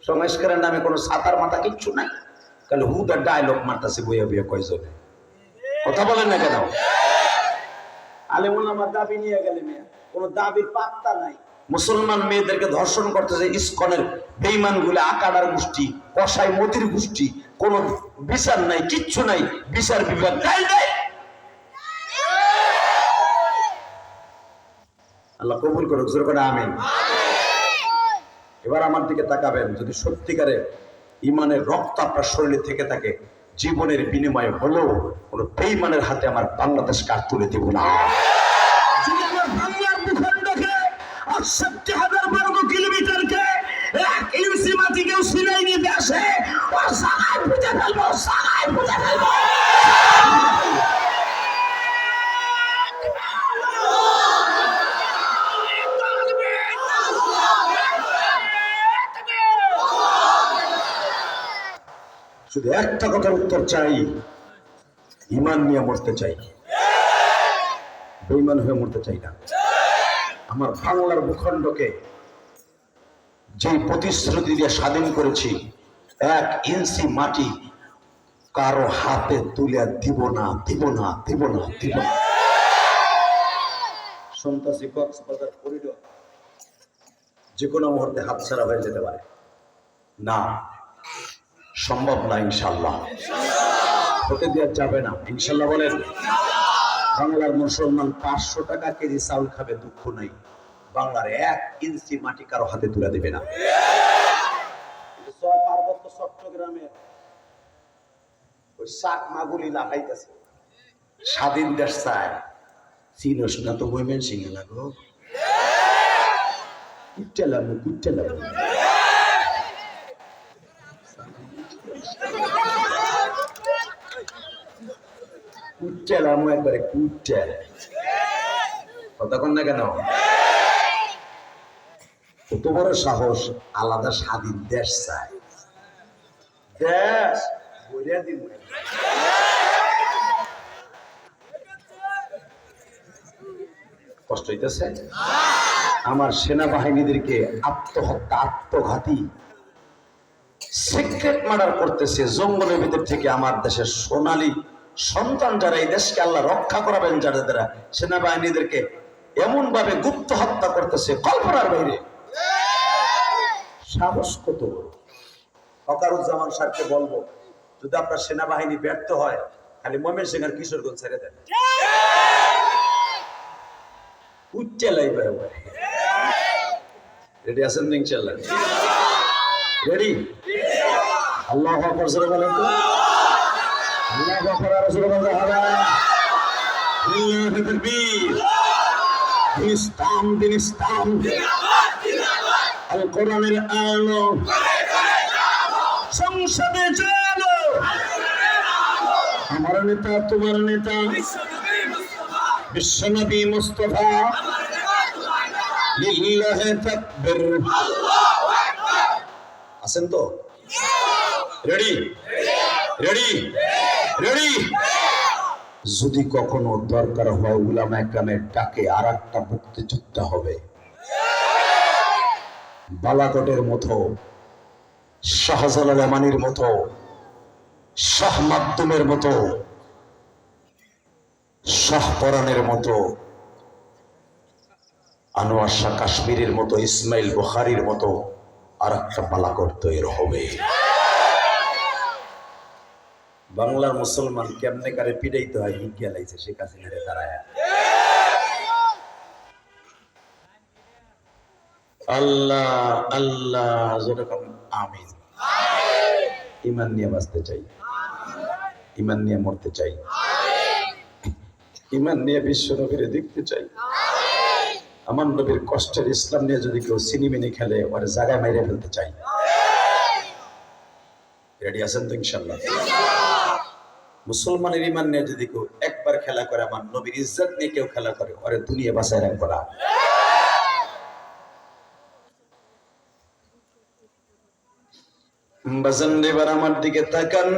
S1: সংস্কারের নামে কোনো ছাতার মাথা কিচ্ছু নাই, তাহলে হুদার ডায়লগ মারতাছে বইয়া বইয়া কয়জনে। কথা বলেন না কেন? আলেমুল আমার দাবি নিয়ে গেলে কোনো দাবির পাত্তা নাই। মুসলমান মেয়েদেরকে ধর্ষণ করতেছে ইসকনের বেঈমান গুলো, আকাড়ার গোষ্ঠী, কসাই মতির গোষ্ঠী, কোন বিচার নাই, কিচ্ছু নাই, বিচার বিভাগ নাই। আল্লাহ কবুল করুক, জোরে করে আমিন। এবার আমার দিকে তাকাবেন, যদি সত্যিকারে ইমানের রক্ত আপনার শরীরে থেকে থাকে, জীবনের বিনিময়ে হলেও কোন বেঈমানের হাতে আমার বাংলাদেশ কার তুলে দিব না। যদি আমার বাংলার ভূখণ্ডকে ৬৮,০০০ বর্গ কিলোমিটারকে ১ ইঞ্চি মাটি কেউ ছিনাই নিতে আসে, ও সাগায় পুঁতে ফেলবো, সাগায় পুঁতে ফেলবো। শুধু একটা কথার উত্তর চাই, ইমান নিয়ে মরতে চাই, বেঈমান হয়ে মরতে চাই না। আমার বাংলার ভূখণ্ডকে যে প্রতিশ্রুতি দিয়ে স্বাধীন করেছি, ১ ইঞ্চি মাটি কারো হাতে তুলে দিব না, দিব না, দিব না, দিব না। সন্ত্রাসী কক্সবাজার করিডোর যে কোনো মুহূর্তে হাতছাড়া হয়ে যেতে পারে না, সম্ভব না। ইনশাল্লাহ হতে দেওয়া যাবে না, ইনশাল্লাহ বলেন। বাংলার মুসলমান ৫০০ টাকা কেজি চাউল খাবে, দুঃখ নাই, বাংলার ১ ইঞ্চি মাটি কারো হাতে তুলে দেবে না। পার্বত্য চট্টগ্রামে ওই শাক মাগুলি লাগাইতেছে, স্বাধীন দেশ চায়, চিনস না তো ময়মেন সিংহে লাগো, কুট্টেলাম কুট্টেলাম। কুট্টেলাম একবারে কুট্টে, কতক্ষণ না কেন? কত বড় সাহস, আলাদা স্বাধীন দেশ চায়, দেশ বইয়া দিব। কষ্ট হইতেছে আমার সেনাবাহিনীদেরকে, আত্মহত্যা, আত্মঘাতী সিক্রেট মার্ডার করতেছে জঙ্গলের ভিতর থেকে। আমার দেশের সোনালী সন্তান যারা এই দেশকে আল্লাহ রক্ষা করাবেন, যাদের দ্বারা সেনাবাহিনীদেরকে এমন ভাবে গুপ্ত হত্যা করতেছে, কল্পনার বাইরে। সাহস কত বড়! ফখরুজ্জামান স্যারকে বলবো, যদি আপনার সেনাবাহিনী ব্যর্থ হয়, খালি ময়মনসিংহ আর কিশোরগঞ্জ ছেড়ে দেন, উচ্চে লাইবে। রেডি আছেন তো ইনশাআল্লাহ? রেডি? আল্লাহু আকবার, জোরে বলেন তো। আল্লাহু আকবার, আর জোরে বলতে হবে। আল্লাহু তাকবীর। ইসলাম দিন, ইসলাম আল কোরআনের আলো, সংসদে চলো, আমার নেতা তোমার নেতা বিশ্বনবী মুস্তাফা, লিল্লাহি তাকবীর। আছেন তো? রেডি? রেডি? রেডি? যদি কখনো দরকার হয় উলামা একরামের ডাকে আর একটা মুক্তিযুদ্ধ হবে, বালাকটের মতো, শাহজালাল আমানির মতো, শাহ মাকদুমের মতো, শাহপরানের মতো, আনোয়ার শাহ কাশ্মীরের মতো, ইসমাইল বুখারীর মতো আর একটা বালাকট তৈরি হবে। বাংলার মুসলমান কেমনে কারে পিড়াইতে হয় হিজ্ঞা লাইছে শেখ হাসিনারে দাঁড়ায়। আল্লাহ আল্লাহ, যেরকম আমিন। ইমান নিয়ে বাঁচতে চাই, ইমান নিয়ে মরতে চাই, ইমান নিয়ে বিশ্ব নবীরে দেখতে চাই। আমার নবীর কষ্টের ইসলাম নিয়ে যদি কেউ সিনেমিনি খেলে, ওর জায়গায় মেরে ফেলতে চাই। রেডি আছেন তো ইনশাআল্লাহ? মুসলমানের ইমান নিয়ে যদি কেউ একবার খেলা করে, আমার নবীর ইজ্জত নিয়ে কেউ খেলা করে, ওরে দুনিয়া বাঁচায় রাখবো না। বাজান এবার আমার দিকে তাকান।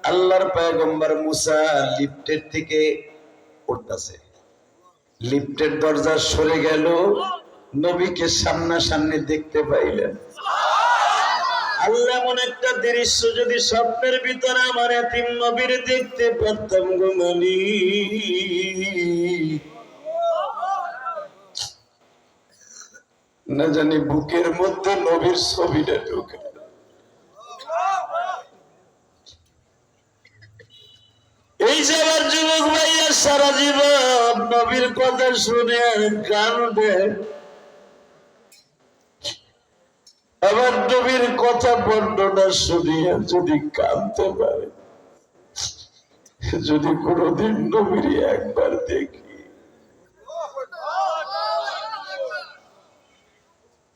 S1: আল্লাহর পয়গম্বর মুসা লিফটের থেকে উঠতেছে, লিফটের দরজা সরে গেল, নবীকে সামনাসামনি দেখতে পাইলেন। আল্লাহ এমন একটা দৃশ্য যদি স্বপ্নের ভিতরে আমার এতিম নবীর দেখতে পারতাম গো মালিক। না জানি বুকের মধ্যে নবীর ছবিটা ঢুকে। এই যে আমার যুবক ভাইয়া সারা জীবন নবীর কথা শুনে কানবে, আবার নবীর কথা বর্ণনা শুনিয়ে যদি কানতে পারে, যদি কোনদিন নবীর একবার দেখি,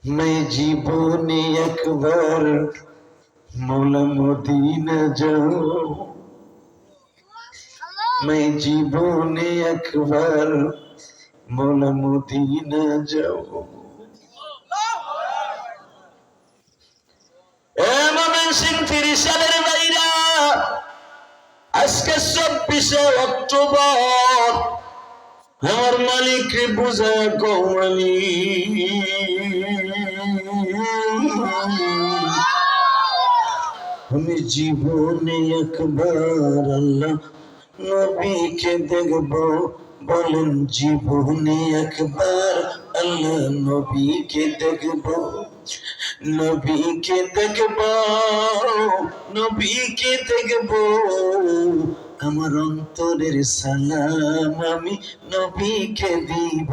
S1: मैं জীবনে একবার মৌলা মদিনা যাও, मैं জীবনে একবার মৌলা মদিনা যাও। সালের বাইরা, আজকে 24শে অক্টোবর, আমার মালিক বুঝা কৌমালি, আমি জীবনে একবার আল্লাহ নবীকে দেখব, বলেন জীবনে একবার আল্লাহ নবীকে দেখব, নবীকে দেখব, নবীকে দেখব, আমার অন্তরের সালাম আমি নবীকে দিব,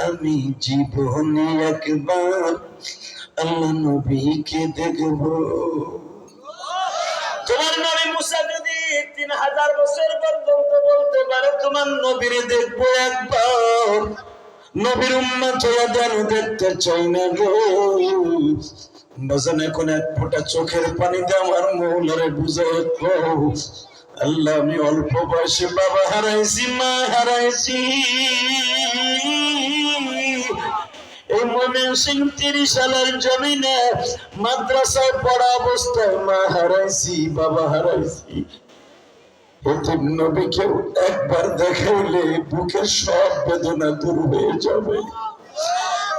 S1: আমি জীবনে একবার আল্লাহ নবীকে দেখব। তোমার নবী মুসা যদি 3000 বছর পর্যন্ত বলতে পারে তোমার নবীরে দেখবো একবার, নবীর উম্মত হয়ে দেন দেখতে চাই না গো। বাজান এখন এক ফোঁটা চোখের পানিতে আমার মৌলারে বুঝায় আল্লাহ আমি অল্প বয়সে বাবা হারাইছি, মা হারাইছি, এই ময়মনসিংহ 30 সালের জমিনে মাদ্রাসায় পড়া অবস্থায় মা হারাইছি, বাবা হারাইছি। এতিম নবীকেও একবার দেখাইলে বুকের সব বেদনা দূর হয়ে যাবে।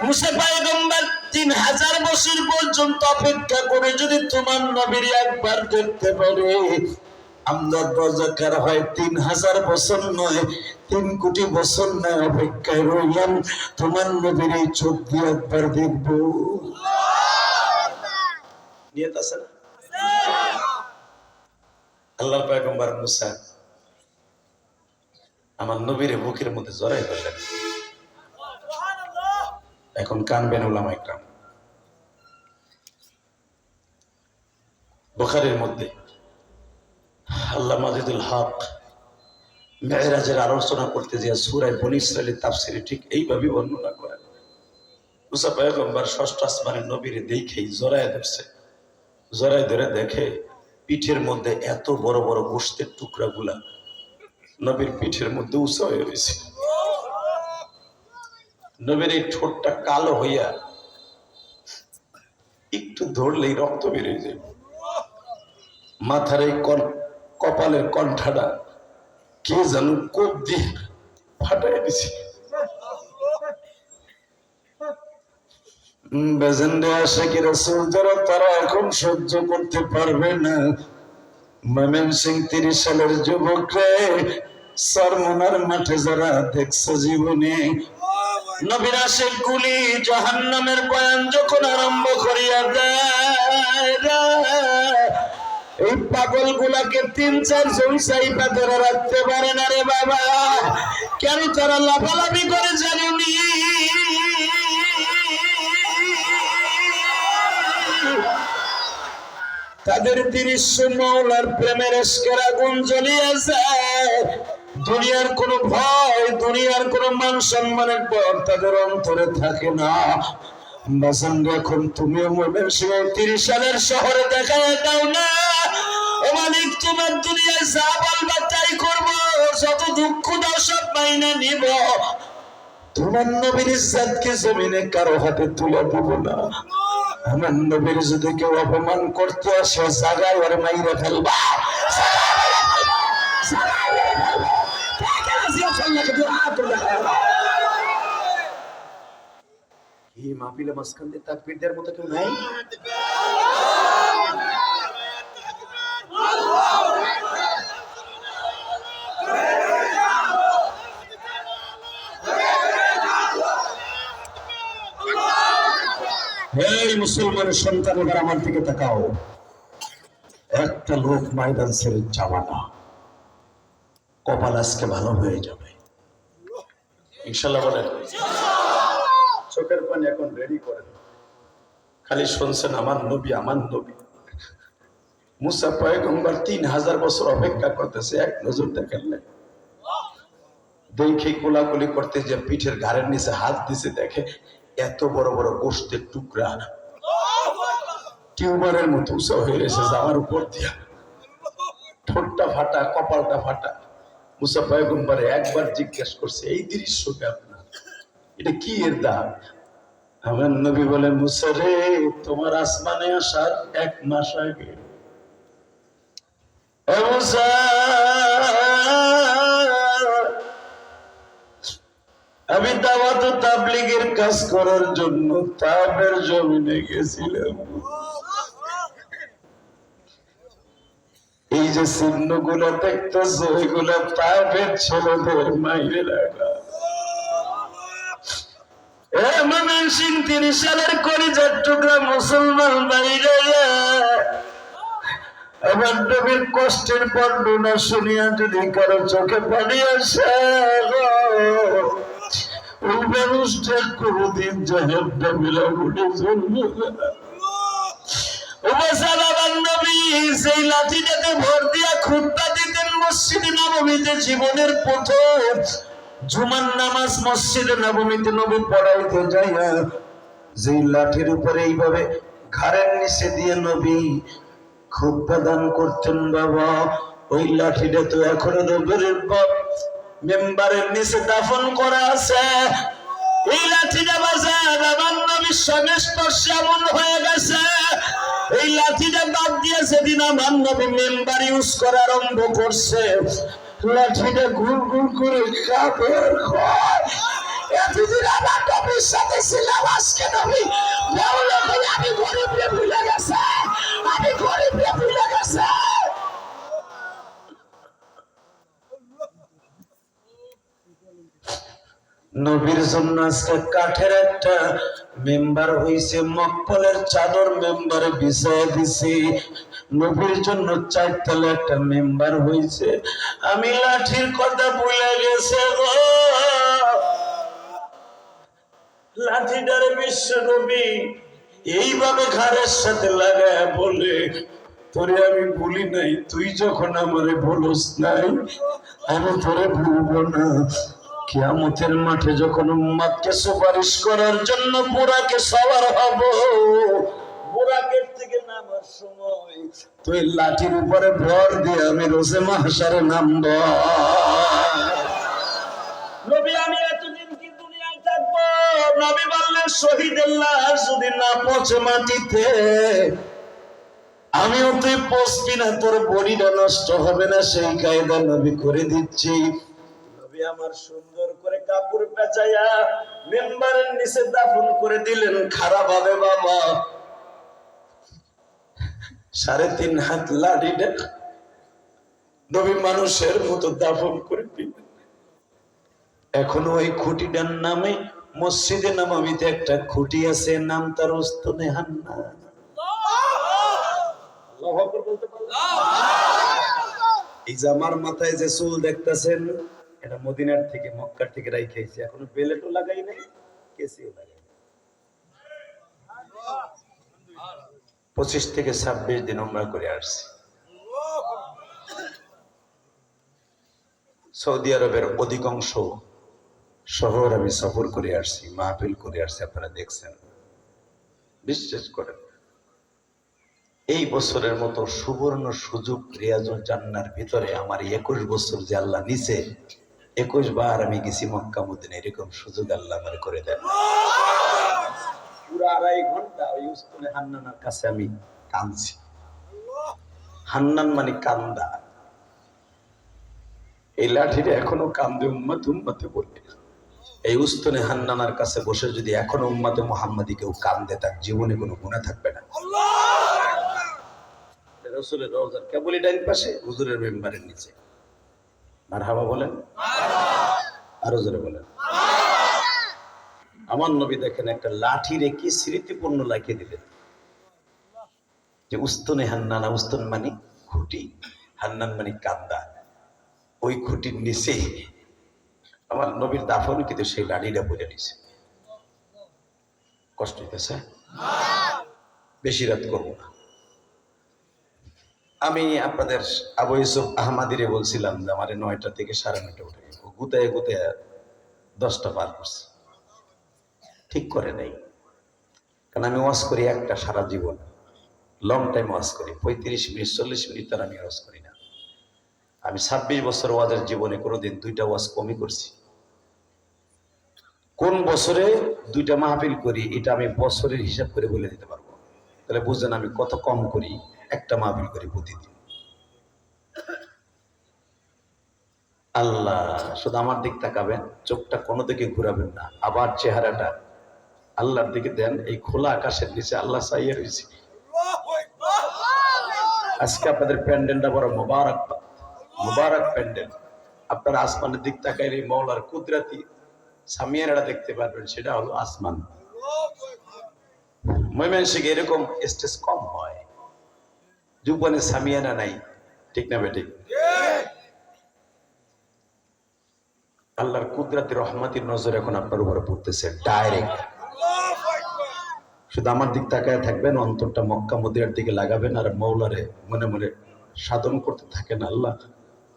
S1: মুসা পয়গম্বর 3000 বছর পর্যন্ত অপেক্ষা করে যদি তোমার নবীর একবার দেখতে পারে, আমরা দরজাকার হয় 3000 বছর নয় 3 কোটি বছর না অপেক্ষায় রইলাম, তোমার নবীর এই চোখ দিয়ে একবার দেখবো। নিয়ত আছে না? আল্লাহর পয়গম্বর মুসা আমার নবীর বুকের মধ্যে জড়াই ধরলেন। এখন কানবেন উলামায়ে কেরাম। বুখারীর মধ্যে আল্লাহ মাজিদুল হক মেরাজের আলোচনা করতে যে সূরা বনী ইসরাঈলের তাফসীরে ঠিক এইভাবে বর্ণনা করেন। মুসা পয়গম্বর ষষ্ঠ আসমানের নবীরে দেখেই জড়ায় ধরছে, জড়ায় ধরে দেখে পিঠের মধ্যে এত বড় বড় গোশতের টুকরাগুলা নবীর পিঠের মধ্যে উঁচা হয়ে রয়েছে। নবীর এই ঠোঁটটা কালো হইয়া একটু ধরলেই রক্ত বেরিয়ে যায়, মাথার এই কপালের কণ্ঠাটা কে যেন কোপ দিয়ে ফাটাই দিছে। বেজেন্ডে আশিকি রাসূল যারা তারা এখন সহ্য করতে পারবে না। ময়মনসিংহ 30 সালের যুবকরে সরমনার মাঠে যারা দেখছে জীবনে নবীর আশিক গুলি জাহান্নামের বয়ান যখন আরম্ভ করিয়া দেয়, এই পাগল গুলাকে 3-4 জন সাইবা ধরে রাখতে পারে না রে বাবা। কেন তারা লাফালাফি করে জানুনি? তাদের দৃশ্য মওলার প্রেমের এশকের আগুন জ্বলিয়ে যায়। দুনিয়ার কোন ভয়, দুনিয়ার কোন মান সম্মানের পর তাদের অন্তরে থাকে না। বাসান এখন তুমিও ময়মনসিংহ 30 সালের শহরে দেখায় দাও না, ও মালিক তোমার দুনিয়ায় যা বলবা তাই করবো, যত দুঃখ দাও সব মাইনে নিব, তোমার নবীর ইজ্জতকে জমিনে কারো হাতে তুলে দেব না। আমার নবীর যদি কেউ অপমান করতে আসে জায়গায় ওর মাইরে ফেলবা। কি মাহফিলে মাঝখান দিয়ে তাকবীর দেওয়ার মতো কেউ নাই? মুসলমানের সন্তান, এবার আমার দিকে তাকাও। একটা লোক ময়দান ছেড়ে যাওয়া না, কপাল আজকে ভালো হয়ে যাবে ইনশাল্লাহ বলেন। চোখের পানি এখন রেডি করেন, খালি শুনছেন আমার নবী আমার নবী। মুসা পয়গম্বর 3000 বছর অপেক্ষা করতেছে, এক নজর দেখেন নাই। দেখে কোলাকুলি করতে যে পিঠের ঘাড়ের নিচে হাত দিছে, দেখে এত বড় বড় গোশতের টুকরা টিউমারের মতো উঁচা হয়ে গেছে জামার উপর দিয়া, ঠোঁটটা ফাটা, কপালটা ফাটা। মুসা পয়গম্বরে একবার জিজ্ঞেস করছে, এই দৃশ্যকে আপনার এটা কি এর দাম? আমার নবী বলে, মুসা রে, তোমার আসমানে আসার 1 মাস আগে আমি দাওয়াত তাবলীগের কাজ করার জন্য তাবের জমিনে গেছিলাম। এই যে চিহ্নগুলো দেখতেছো, এগুলো তাবের ছেলেদের মাইরে রাখা। ময়মনসিংহ 30 সালের কলিজার টুকরা মুসলমান বাইরে আমার নবীর কষ্টের বর্ণনা শুনিয়া যদি কারো চোখে পানি আসে, ওই মানুষটা কোনদিন জাহান্নামে উঠে চলবে না। সেই লাঠিটাতে ভর দিয়া খুতবা দিতেন মসজিদে নববীতে। জীবনের প্রথম জুমার নামাজ মসজিদে নববীতে নবী পড়াইতে যাইয়া যেই লাঠির উপরে এইভাবে ঘাড়ের নিচে দিয়ে নবী খুতবা দান করতেন, বাবা ওই লাঠিটা তো এখনো নবীর মেম্বারের নিচে দাফন করা আছে। এই লাঠিটা বাজার আমার নবীর সঙ্গে স্পর্শে এমন হয়ে গেছে, এই লাঠিটা বাদ দিয়ে সেদিন আমার নবী মেম্বার ইউজ করা আরম্ভ করছে, লাঠিটা ঘুর ঘুর করে কাঁপে। এতদিন আমার নবীর সাথে ছিলাম, আজকে নবী আমি গরিবরে ভুলে গেছে, আমি গরিবরে ভুলে গেছে। নবীর জন্য আজকে কাঠের একটা মেম্বার হইছে, মকপলের চাদর মেম্বারে বিছায় দিছি। নবীর জন্য 4 তলা একটা মেম্বার হইছে। আমি লাঠির কথা ভুলে গেছে গো, লাঠিটারে বিশ্ব নবী এইভাবে ঘাড়ের সাথে লাগায় বলে, তোরে আমি ভুলি নাই, তুই যখন আমারে বলস নাই আমি তোরে ভুলবো না। কিয়ামতের মাঠে যখন উম্মতকে সুপারিশ করার জন্য বুরাকে সওয়ার হব, বুরাকের থেকে নামার সময় তুই লাঠির উপরে ভর দিয়ে আমি রোজে মাহশারে নামব। নবী আমি এতদিন কি দুনিয়ায় থাকবো? নবী বললেন, শহীদের লাশ যদি না পচে মাটিতে, আমিও তুই পচবি না, তোর বডিটা নষ্ট হবে না, সেই কায়দা নবী করে দিচ্ছি। আমার সুন্দর করে কাপড় পেঁচাইয়া মেম্বারের নিচে দাফন করে দিলেন। খারাপ হবে বাবা, 3.5 হাত লাঠিটা নবী মানুষের মতো দাফন করে দিলেন। এখনো ওই খুঁটিটার নামে মসজিদে নববীতে একটা খুঁটি আছে, নাম তার উস্তাদে হান্নান। আল্লাহু আকবার বলতে পারবেন? এই যে আমার মাথায় যে চুল দেখতেছেন, এটা মদিনার থেকে মক্কার থেকে রাইখাইছি, এখনো বেলেটও লাগাই নাই, কেসিও লাগাই নাই। 25 থেকে 26 দিন উমরা করে আসছি। সৌদি আরবের অধিকাংশ শহর আমি সফর করে আসছি, মাহফিল করে আসছি, আপনারা দেখছেন। বিশ্বাস করেন, এই বছরের মতো সুবর্ণ সুযোগ রিয়াজুল জান্নার ভিতরে আমার 21 বছর যে আল্লাহ নিচে 21 বার আমি গেছি মক্কা মদিনা, এরকম সুযোগ আল্লাহ আমার করে দেন। পুরো 2.5 ঘন্টা ওই উস্তাদে হান্নানের কাছে আমি কাঁদছি। হান্নান মানে কান্দা, এই লাঠিটা এখনো কান্দে উম্মত উম্মতে বলে। এই উস্তাদে হান্নানের কাছে বসে যদি এখনো উম্মতে মুহাম্মাদি কেউ কান্দে, তার জীবনে কোনো গুনাহ থাকবে না। রাসূলের রওজার কেবলই ডান পাশে, হুজুরের মেম্বারের নিচে। মারহাবা বলেন, আরো জোরে বলেন।
S2: আমার নবী দেখেন একটা লাঠি রেখে স্মৃতিপূর্ণ লাগিয়ে দিলেন, যে উস্তুনে হান্নানা, উস্তুন মানে খুঁটি, হান্নান মানে কান্দা, ওই খুঁটির নিচে আমার নবীর দাফন, কিন্তু সেই লাঠিটা পড়ে নিছে। কষ্ট হইতেছে, বেশি রাত করবো না। আমি আপনাদের আবু ইউসুফ আহমাদিরে বলছিলাম যে আমার 9টা থেকে 9:30 উঠে গুতায় গুতায় 10টা পার করছে, ঠিক করে নেই। কারণ আমি ওয়াজ করি একটা সারা জীবন, লং টাইম ওয়াজ করি, 35 মিনিট 40 মিনিট তার আমি ওয়াজ করি না। আমি 26 বছর ওয়াজের জীবনে কোনোদিন 2টা ওয়াজ কমই করছি। কোন বছরে 2টা মাহফিল করি এটা আমি বছরের হিসাব করে বলে দিতে পারবো। তাহলে বুঝলেন আমি কত কম করি, একটা মাহফিল করি প্রতিদিন। আল্লাহ শুধু আমার দিক তাকাবেন, চোখটা কোনো দিকে ঘুরাবেন না, আবার চেহারাটা আল্লাহর দিকে দেন। এই খোলা আকাশের নিচে আল্লাহ চাইয়ে রয়েছে। আজকে আপনাদের প্যান্ডেলটা বড় মোবারক, মোবারক প্যান্ডেল। আপনারা আসমানের দিক তাকাইলে মওলার কুদরতি সামিয়ানাটা দেখতে পারবেন, সেটা হলো আসমান। ময়মনসিংহে এরকম স্টেজ কম হয়, জুবনে সামিয়ানা নাই, ঠিক না বেঠিক? আল্লাহর কুদরতি রহমতের নজর এখন আপনার উপরে পড়তেছে ডাইরেক্ট। শুধু আমার দিক তাকায় থাকবেন, অন্তরটা মক্কা মদিনার দিকে লাগাবেন, আর মওলারে মনে মনে সাধন করতে থাকেন, আল্লাহ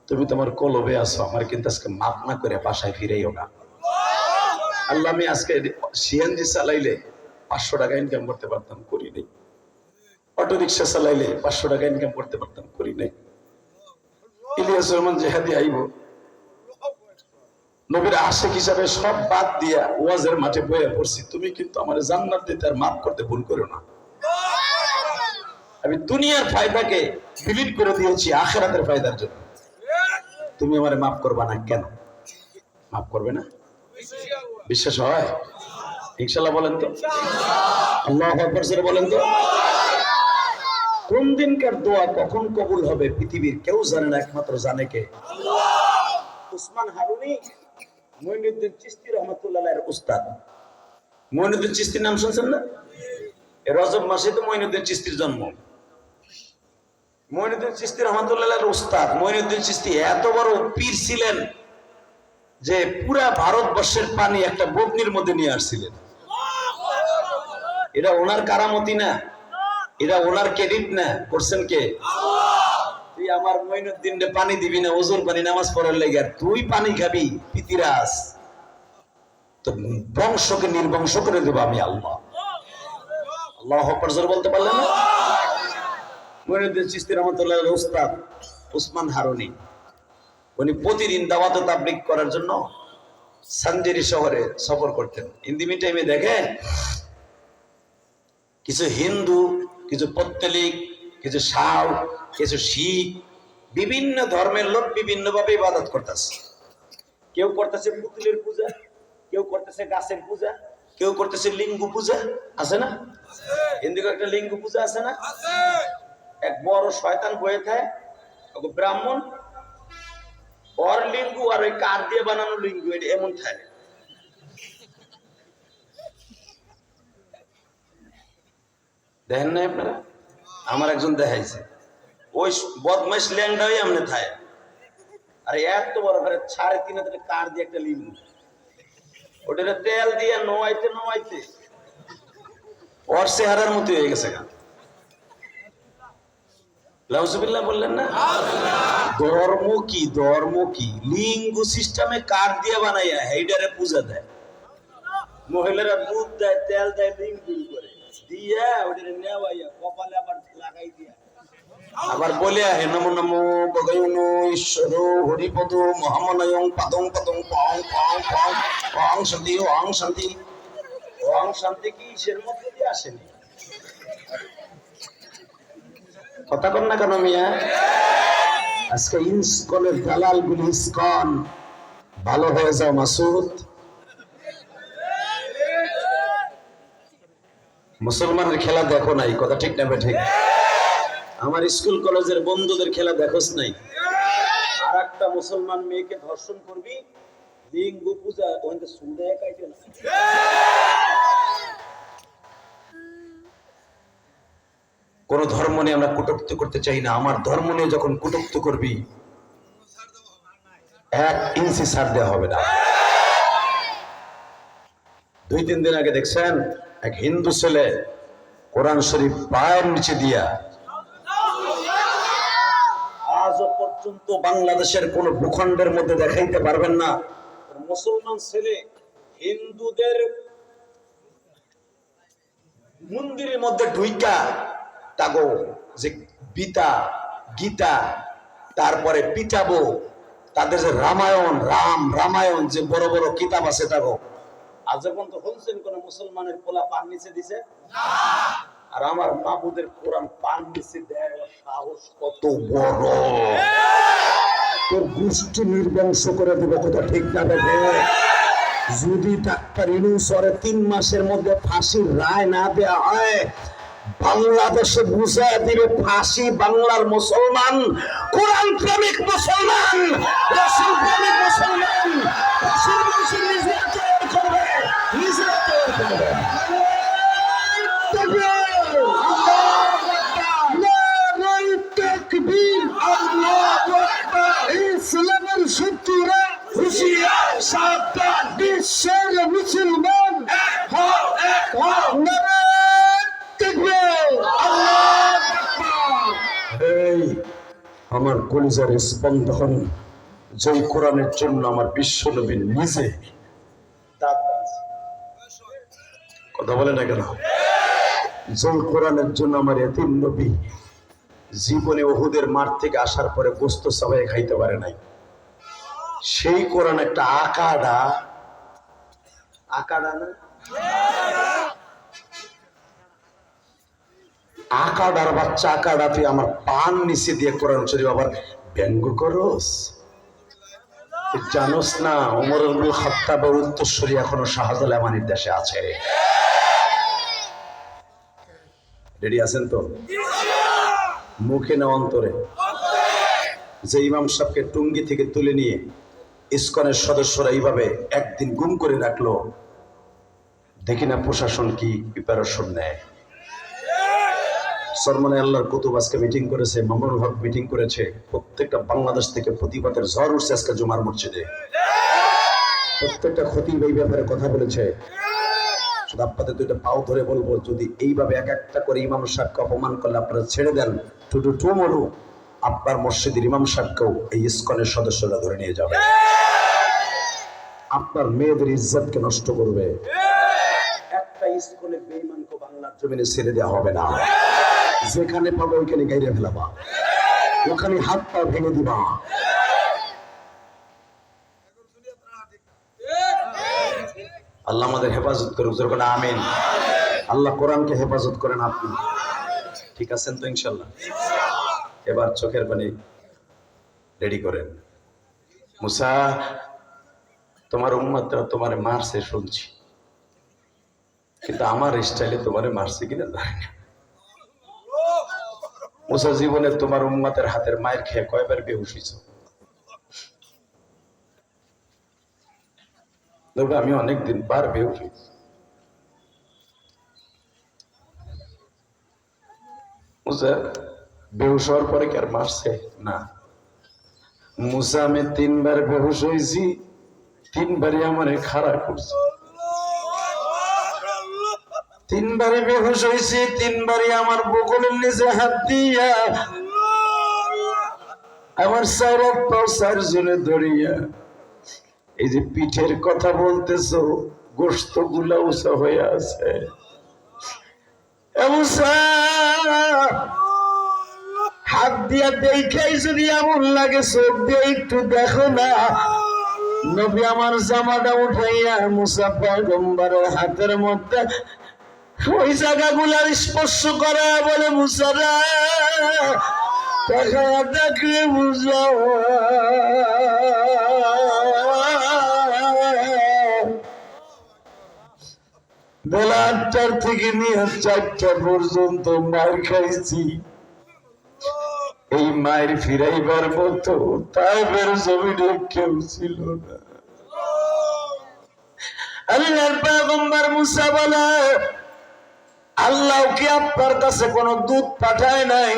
S2: তুমি তোমার কলবে আছো, আমার কিন্তু আজকে মাপ না করে বাসায় ফিরেইও না। আল্লাহ আমি আজকে সিএনজি চালাইলে 500 টাকা ইনকাম করতে পারতাম, করি নাই। অটো রিক্সা চালাইলে 500 টাকা ইনকাম করতে পারতাম, করি নাই। ইলিয়াস রহমান জেহাদি আইব, নবীর আশিক হিসাবে সব বাদ দিয়া ওয়াজের মাঠে বয়ে পড়ছি, তুমি কিন্তু আমার জান্নাত দিতে আর মাফ করতে ভুল করো না। আমি দুনিয়ার ফায়দাকে বিলীন করে দিয়েছি আখিরাতের ফায়দার জন্য, তুমি আমারে মাফ করবা না কেন? মাফ করবে না? বিশ্বাস হয়? ইনশাআল্লাহ বলেন তো, আল্লাহু আকবার জোরে বলেন তো। কোন দিনকার দোয়া কখন কবুল হবে পৃথিবীর কেউ জানে না, একমাত্র জানে কে? উসমান হারুনি মঈনুদ্দিন চিশতি রহমাতুল্লাহ আলাইহির উস্তাদ। মঈনুদ্দিন চিশতির নাম শুনছেন না? রজব মাসে তো মঈনুদ্দিন চিশতির জন্ম। মঈনুদ্দিন চিশতি রহমাতুল্লাহ আলাইহির উস্তাদ। মঈনুদ্দিন চিশতি এত বড় পীর ছিলেন যে পুরা ভারতবর্ষের পানি একটা বগ্নির মধ্যে নিয়ে আসছিলেন। এটা ওনার কারামতি না, এটা ওনার ক্রেডিট না, করছেন কে? তুই আমার মঈনুদ্দিন রে পানি দিবি না, ওজোর পানি নামাজ পড়ার লেগে, আর তুই পানি খাবি পিতিরাস, তো বংশকে নির্বংশ করে দেব আমি আল্লাহ। আল্লাহু আকবার জোরে বলতে পারলেন না? মঈনুদ্দিন চিশতি রহমাতুল্লাহ আলাইহির উস্তাদ উসমান হারুনি, উনি প্রতিদিন দাওয়াত ও তাবলীগ করার জন্য সানজেরি শহরে সফর করতেন। ইন দি মিন টাইমে দেখে কিছু হিন্দু, কিছু পত্তলিক, কিছু শাও, কিছু শিখ, বিভিন্ন ধর্মের লোক বিভিন্নভাবে ইবাদত করতেছে। কেউ করতেছে পুতুলের পূজা, কেউ করতেছে গাছের পূজা, কেউ করতেছে লিঙ্গ পূজা। আছে না? হিন্দুকে একটা লিঙ্গ পূজা আছে না? এক বড় শয়তান বয়ে থাকে, ব্রাহ্মণ, ওর লিঙ্গ আর ওই কাঠ দিয়ে বানানো লিঙ্গ এটা এমন থাকে। দেখেন না আপনারা? আমার একজন দেখাইছে, ওই বদমাইশ ল্যাংডা হয়ে এমনি থাকে, আর এত বড় করে 3.5 হাতের কাঠ দিয়ে একটা লিঙ্গ, ওটা তেল দিয়ে নোয়াইতে নোয়াইতে ওর চেহারার মতো হয়ে গেছে। লাউজুবিল্লাহ বললেন না? ধর্ম কি, ধর্ম কি? লিঙ্গ সিস্টেমে কাঠ দিয়ে বানাইয়া হেইডারে পূজা দেয়। মহিলারা দুধ দেয়, তেল দেয়, লিঙ্গ করে দিয়া ওটা নেওয়াইয়া কপালে আবার লাগাই দিয়া আবার বলে আহে নমো নমো ভগবান ঈশ্বর হরিপদ মহামনয়ং পাদং পদং পং পং পং পং শান্তি ওং শান্তি। ওং শান্তি কি ঈশ্বরের মধ্যে দিয়ে আসেনি? কথা কন না কেন মিয়া? আজকে ইসকনের দালাল গুলি ইসকন ভালো হয়ে যাও মাসুদ। মুসলমানের খেলা দেখো নাই, কথা ঠিক না ঠিক? আমার স্কুল কলেজের বন্ধুদের খেলা দেখোস নাই? আর একটা মুসলমান মেয়েকে ধর্ষণ করবি, লিঙ্গ পূজা ওখানে সুদে কাইতে না। কোন ধর্ম নিয়ে আমরা কটূক্তি করতে চাই না। আমার ধর্ম নিয়ে যখন কটূক্তি করবি 1 ইঞ্চি ছাড় দেওয়া হবে না। 2-3 দিন আগে দেখছেন এক হিন্দু ছেলে কোরআন শরীফ পায়ের নিচে দিয়া, আজও পর্যন্ত বাংলাদেশের কোন ভূখণ্ডের মধ্যে দেখাইতে পারবেন না মুসলমান ছেলে হিন্দুদের মন্দিরের মধ্যে ঢুইকা তাগো যে গীতা তারপরে পিটাবো, তাদের যে রামায়ণ যে বড় বড় কিতাব আছে তাগো, আজ পর্যন্ত শুনছেন কোন মুসলমানের পোলা পান নিচে দিছে? আর আমার মাবুদের কোরআন পান নিচে দেয়, সাহস কত বড়! তোর গোষ্ঠী নির্বংশ করে দেব, কথা ঠিক না? যদি ডাক্তার ইউনূস 3 মাসের মধ্যে ফাঁসির রায় না দেয়া হয়, বাংলাদেশে বুঝায় দিবে ফাঁসি বাংলার মুসলমান, কোরআন প্রেমিক মুসলমান, রাসূল প্রেমিক মুসলমান, ফাঁসির মানুষের নিজে তৈরি করবে, নিজে তৈরি করবে। ইসলামের শত্রুরা হুঁশিয়ার, সাবধান, বিশ্বের মুসলমান আমার কলিজার স্পন্দন, যে কোরআনের জন্য আমার বিশ্ব নবী নিজে কথা বলে না কেন? যে কোরআনের জন্য আমার এতিম নবী জীবনে উহুদের মাঠ থেকে আসার পরে গোস্ত সবাই খাইতে পারে নাই, সেই কোরআন একটা আকাডা না, আকাডার বাচ্চা, আকাডা তুই আমার পান নিচে দিয়ে কোরআন শরীফ আবার ব্যঙ্গ করস? জানোস না ওমর ইবনে খাত্তাবের উত্তরসূরি এখনো শাহজালাল আমানির দেশে আছে। রেডি আছেন তো? মুখে না অন্তরে? যে ইমাম সাহেবকে টুঙ্গি থেকে তুলে নিয়ে ইসকনের সদস্যরা এইভাবে একদিন গুম করে রাখলো, দেখি না প্রশাসন কি প্রিপারেশন নেয়। সরমনে আল্লাহর কুতুব আজকে মিটিং করেছে, মামুনুল হক মিটিং করেছে, প্রত্যেকটা বাংলাদেশ থেকে প্রতিবাদের ঝড় উঠছে আজকে জুমার মসজিদে। প্রত্যেকটা খতিব এই ব্যাপারে কথা বলেছে। শুধু আপনাদের 2টা পাও ধরে বলবো, যদি এইভাবে এক একটা করে ইমাম সাহেবকে অপমান করলে আপনারা ছেড়ে দেন, টুমরু আপনার মসজিদের ইমাম সাহেবকেও এই ইসকনের সদস্যরা ধরে নিয়ে যাবে, আপনার মেয়েদের ইজ্জতকে নষ্ট করবে। একটা ইসকনের বেঈমানকে বাংলার জমিনে ছেড়ে দেওয়া হবে না। যেখানে পাবো ওইখানে গাইরে ফেলাবা, ওখানে হাত পা ভেঙে দিবা। আল্লাহ আমাদের হেফাজত করুক, যখন আমিন। আল্লাহ কোরআনকে হেফাজত করেন। আপনি ঠিক আছেন তো ইনশাল্লাহ? এবার চোখের পানি রেডি করেন। মুসা, তোমার উম্মতরা তোমারে মারছে শুনছি, কিন্তু আমার স্টাইলে তোমারে মারছে কিনা জানি না। মুসা, জীবনে তোমার উম্মতের হাতের মায়ের খেয়ে কয়বার বেহুশ হইছ? আমি অনেকদিন বার বেহুশ হইছি। মুসা বেহুশ হওয়ার পরে কি আর মারছে? না। মুসা, আমি 3 বার বেহুশ হয়েছি, 3 বারই আমারে খাড়া করছে। 3 বারে বেহুশ হয়েছি, 3 বারই আমার বগলের নিচে হাত দিয়া আমার 4 জনে ধরিয়া, এই যে পিঠের কথা বলতেছো, গোস্ত গুলা উঁচা হয়ে আছে। হাত দিয়া দেখাই যদি এমন লাগে, চোখ দিয়ে একটু দেখো না। নবী আমার জামাটা উঠাইয়া মুসা পয়গম্বরের হাতের মধ্যে ওই জায়গাগুলার স্পর্শ করে বলে, মুসারা দেখলে বুঝাও। বেলা 8টার থেকে নিয়ে 4টা পর্যন্ত মায়ের খাইছি। এই মায়ের ফিরাইবার মতো তাইবের জমিনে কেউ ছিল না। আল্লাহর পয়গম্বর মুসা বলে, আল্লাহ কি আপনার কাছে কোনো দূত পাঠায় নাই?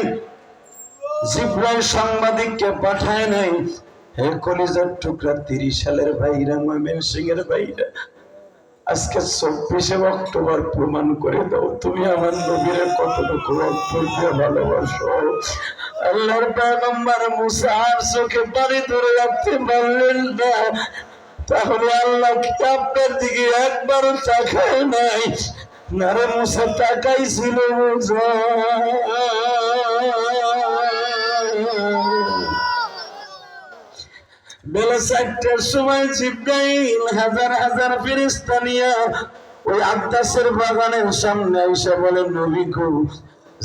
S2: জিবরাইল সাংবাদিককে পাঠায় নাই? হে কলিজার টুকরা 30 সালের ভাইরা, ময়মনসিংহের ভাইরা, আজকে 24শে অক্টোবর প্রমাণ করে দাও তুমি আমার নবীর কতটুকু অন্তর দিয়ে ভালোবাসো। আল্লাহর পয়গম্বর মুসা আর চোখে পানি ধরে রাখতে পারলেন না। তাহলে আল্লাহ কি আপনার দিকে একবারও তাকায় নাই? না রে মুসা, তাকাইছিল। বেলা 4টার সময় জিবরাইল হাজার হাজার ফেরেশতা নিয়ে ওই আব্বাসের বাগানের সামনে এসে বলে, নবী গো,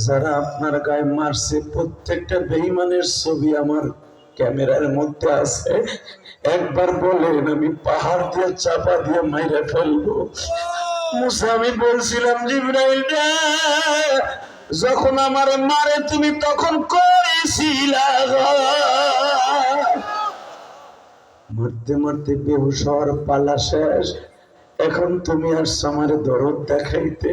S2: যারা আপনার গায়ে মারছে প্রত্যেকটা বেঈমানের ছবি আমার ক্যামেরার মধ্যে আছে, একবার বলেন আমি পাহাড় দিয়ে চাপা দিয়ে মাইরে ফেলবো। মুসা, আমি বলছিলাম জিবরাইল রে, যখন আমার মারে তুমি তখন করেছিলা, মরতে মরতে বেহুশ হওয়ার পালা শেষ, এখন তুমি আসছো আমারে দরদ দেখাইতে।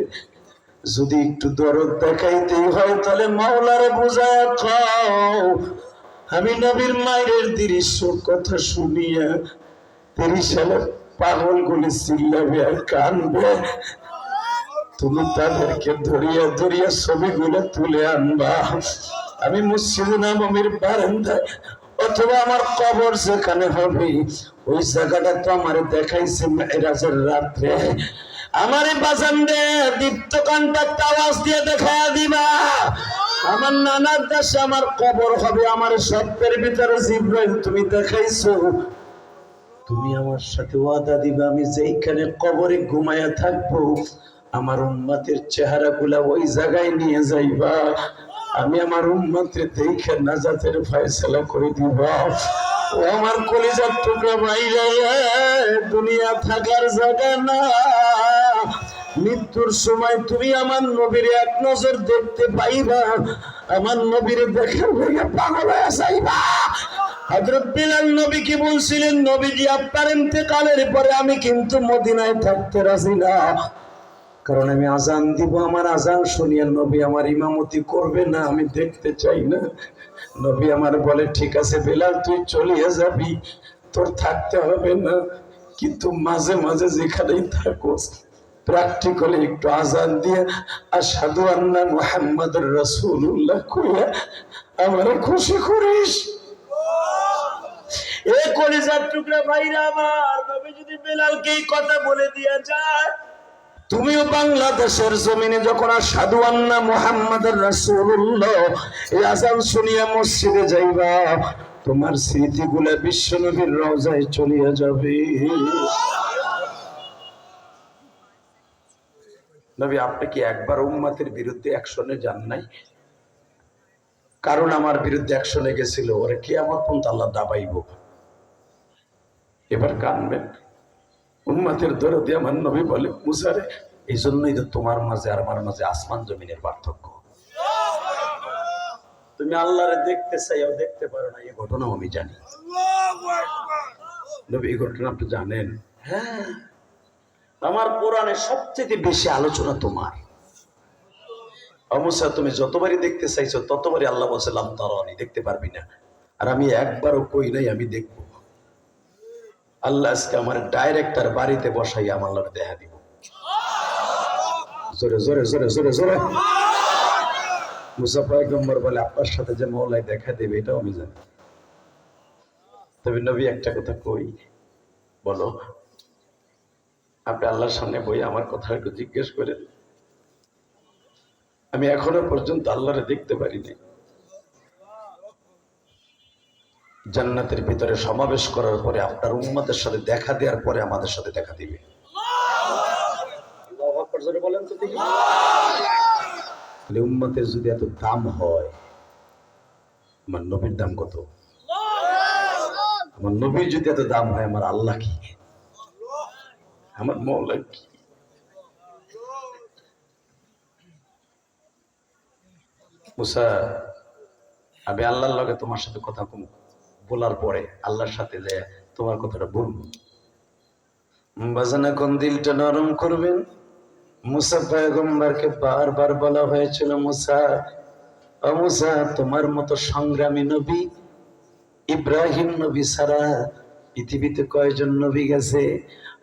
S2: যদি একটু দরদ দেখাইতেই হয় তাহলে মাওলারে বুঝায় খাও। আমি নবীর মায়ের দৃশ্য কথা শুনিয়া 30 সালের পাগল গুলি চিল্লাবে আর কানবে, তুমি তাদেরকে ধরিয়া ধরিয়া ছবিগুলো তুলে আনবা। আমি মসজিদে নববীর বারান্দায় অথবা আমার কবর যেখানে হবে ওই জায়গাটা তো আমার দেখাইছে মেরাজের রাত্রে। আমারে বাজান দে দীপ্ত কণ্ঠে আওয়াজ দিয়ে দেখায়া দিবা, আমার নানার দেশে আমার কবর হবে। আমার স্বপ্নের ভিতরে জিবরাইল তুমি দেখাইছো, তুমি আমার সাথে ওয়াদা দিবা আমি যেইখানে কবরে ঘুমায়া থাকবো আমার উম্মতের চেহারা গুলা ওই জায়গায় নিয়ে যাইবা, আমি আমার উম্মতের দেখে নাজাতের ফয়সালা করে দিবা। ও আমার কলিজার টুকরা ভাইরা, দুনিয়া থাকার জায়গা না, মৃত্যুর সময় তুমি আমার নবীর এক নজর দেখতে পাইবা, আমার নবীর দেখার লেগে পাগল হয়ে যাইবা। হযরত বিলাল নবী কি বলছিলেন, নবীজি আপনার ইন্তেকালের পরে আমি কিন্তু মদিনায় থাকতে রাজি না, কারণ আমি আজান দিব, আমার আজান শুনিয়ে নবী আমার ইমামতি করবে না, আমি দেখতে চাই না। নবী আমার বলে, ঠিক আছে বিলাল তুই চলিয়ে যাবি, তোর থাকতে হবে না, কিন্তু মাঝে মাঝে যেখানেই থাকোস প্র্যাকটিক্যালি একটু আজান দিয়ে আশহাদু আন্না মুহাম্মাদুর রাসূলুল্লাহ কইয়া আমারে খুশি করিস। এ কলিজার টুকরা ভাইরা আমার, নবী যদি বেলালকে এই কথা বলে দিয়ে যায়, তুমিও বাংলাদেশের জমিনে যখন আশহাদু আন্না মুহাম্মাদুর রাসূলুল্লাহ এই আযান শুনিয়া মসজিদে যাইবা, তোমার স্মৃতিগুলা বিশ্বনবীর রওজায় চলিয়া যাবে। নবী আপনি কি একবার উম্মতের বিরুদ্ধে অ্যাকশনে যান নাই? কারণ আমার বিরুদ্ধে অ্যাকশনে গেছিল, ওরে কিয়ামত পর্যন্ত আল্লাহ দাবাইব। এবার কানবেন। উম্মতের দরদে আমার নবী বলে, মুসা রে, এই জন্যই তো তোমার মাঝে আর আমার মাঝে আসমান জমিনের পার্থক্য। তুমি আল্লাহরে দেখতে চাইও দেখতে পারো না, এই ঘটনাও আমি জানি। নবী এই ঘটনা আপনি জানেন? হ্যাঁ, আমার কোরআনে সবচেয়ে বেশি আলোচনা তোমার। মুসা তুমি যতবারই দেখতে চাইছো ততবারই আল্লাহ বলছে লাম তারানি, দেখতে পারবি না। আর আমি একবারও কই নাই আমি দেখব। আল্লাহ আজকে আমার ডাইরেক্টর বাড়িতে বসাই আমার আল্লাহর দেখা দিব। জোরে জোরে জোরে জোরে জোরে। মুসা পয়গম্বর বলে, আপনার সাথে যে মওলাই দেখা দেবে এটাও আমি জানি। তবে নবী একটা কথা কই, বলো, আপনি আল্লাহর সামনে বই আমার কথা একটু জিজ্ঞেস করেন। আমি এখনো পর্যন্ত আল্লাহরে দেখতে পারিনি। জান্নাতের ভিতরে সমাবেশ করার পরে আপনার উম্মতের সাথে দেখা দেওয়ার পরে আমাদের সাথে দেখা দিবে। বলেন তো দেখি, উম্মতের যদি এত দাম হয়, আমার নবীর দাম কত? আমার নবীর যদি এত দাম হয়, আমার আল্লাহ কি, আমার মওলা কি? মুসা, আমি আল্লাহর লগে তোমার সাথে কথা বলার পরে আল্লাহর সাথে যে তোমার কথাটা বলবো। বাজানা কোন দিলটা নরম করবেন। মুসা পয়গম্বরকে বারবার বলা হয়েছিল, মুসা ও মুসা, তোমার মতো সংগ্রামী নবী ইব্রাহিম নবী ছাড়া পৃথিবীতে কয়জন নবী গেছে?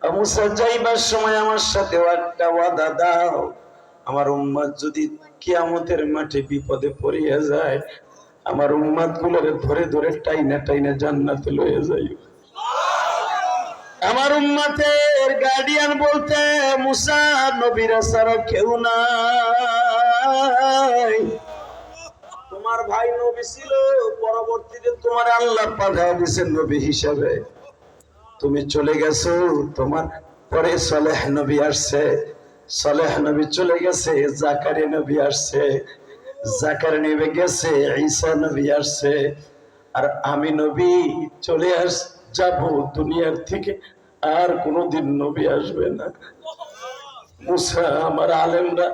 S2: ও মুসা, যাইবার সময় আমার সাথে একটা ওয়াদা দাও, আমার উম্মত যদি কিয়ামতের মাঠে বিপদে পড়িয়া যায়, আমার উম্মত গুলোরে ধরে ধরে টাইনা টাইনা জান্নাতে লয়ে যাই। আমার উম্মতের গার্ডিয়ান বলতে মুসা নবীরা ছাড়া কেউ নাই। তোমার ভাই নবী ছিল, পরবর্তীতে তোমার আল্লাহ পাঠিয়ে দিয়েছেন নবী হিসাবে। তুমি চলে গেছো, তোমার পরে সালেহ নবী আসছে, সালেহ নবী চলে গেছে, জাকারিয়া নবী আসছে, জাকারিয়া নবী গেছে, ঈসা নবী আসছে, আর আমি নবী চলে যাব দুনিয়ার থেকে, আর কোনদিন নবী আসবে না। মুসা, আমার আলেমরা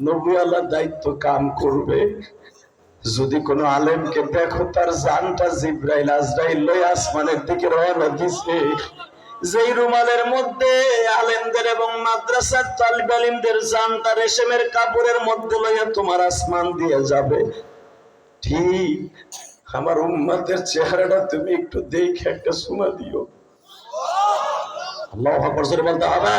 S2: নবী আল্লাহ দায়িত্ব কাম করবে। যদি কোনো আলেমকে দেখো তার জানটা জিব্রাইল আজরাইল লই আসমানের দিকে রওনা দিছে, যেই রুমালের মধ্যে আলেমদের এবং মাদ্রাসার তালিব আলিমদের জানটা রেশমের কাপড়ের মধ্যে লইয়া তোমার আসমান দিয়ে যাবে, ঠিক আমার উম্মতের চেহারাটা তুমি একটু দেখে একটা সুমা দিও। আল্লাহু আকবার জোরে বলতে হবে।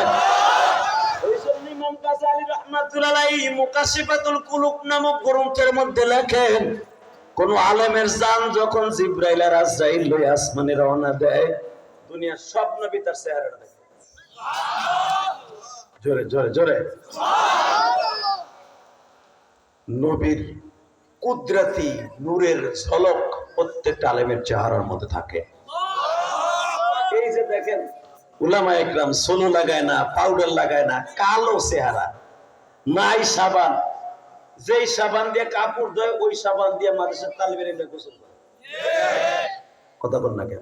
S2: ইমাম গাজ্জালী রাহমাতুল্লাহ আলাইহি মুকাশশিফাতুল কুলুব নামক গ্রন্থের মধ্যে লেখেন, কোন আলেমের জান যখন জিব্রাইল আর আজরাইল লই আসমানে রওনা দেয়, দুনিয়ার সব নবী তার চেহারাটা দেখে। জোরে জোরে জোরে নবীর কুদরতি নূরের ঝলক প্রত্যেকটা আলেমের চেহারার মধ্যে থাকে। এই যে দেখেন উলামা একরাম সোলো লাগায় না, পাউডার লাগায় না, কালো চেহারা, নাই সাবান, যেই সাবান দিয়ে কাপড় ধোয় ওই সাবান দিয়ে মাদ্রাসার তালিবের এমনি গোসল করে। কথা বল না কেন?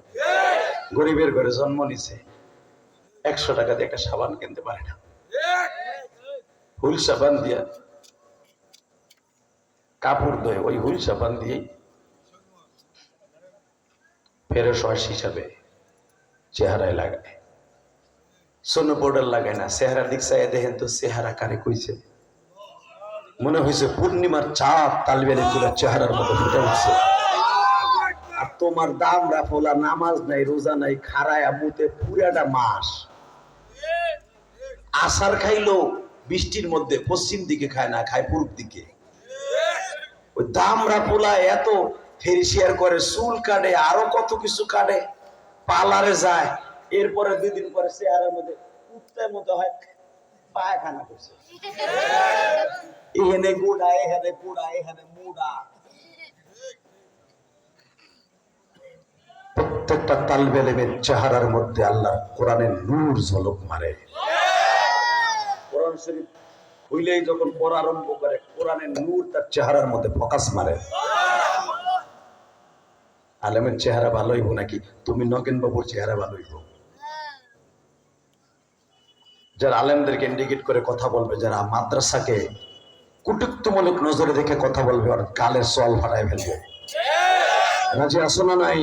S2: গরিবের ঘরে জন্ম নিছে, 100 টাকা দিয়ে একটা সাবান কিনতে পারে না, হুল সাবান দিয়ে কাপড় ধোয়, ওই হুল সাবান দিয়েই ফেরস ওয়াশ হিসাবে চেহারায় লাগায়। সোনো পাউডার লাগায় না, চেহারার দিক চাই দেখেন তো চেহারা কারে কইছে, মনে হয়েছে পূর্ণিমার চাঁদ তালবেলে পুরো চেহারার মতো ফুটে উঠছে। আর তোমার দামরা ফোলা, নামাজ নাই, রোজা নাই, খারায়া মুতে পুরাটা মাস। আসার খাইলো বৃষ্টির মধ্যে, পশ্চিম দিকে খায় না, খায় পূর্ব দিকে। ওই দামরা পোলা এত ফেরিশিয়ার করে, চুল কাটে, আরো কত কিছু কাটে, পার্লারে যায়, এরপরে 2 দিন পরে চেহারার মধ্যে কুত্তার মতো হয়, পায়খানা করছে, এখানে গুড়া, এখানে গুড়া, এখানে মুড়া। প্রত্যেকটা তালবে ইলমের চেহারার মধ্যে আল্লাহ কোরআনের নূর ঝলক মারে। কোরআন শরীফ হইলেই যখন পড়া আরম্ভ করে, কোরআনের নূর তার চেহারার মধ্যে ফোকাস মারে। আলেমের চেহারা ভালো হইব নাকি তুমি নগেন বাবুর চেহারা ভালো হইব? যারা আলেমদেরকে ইন্ডিকেট করে কথা বলবে, যারা মাদ্রাসাকে কটূক্তিমূলক নজরে দেখে কথা বলবে, আর গালের সল ফাটাই ফেলবে। রাজি আসো না নাই?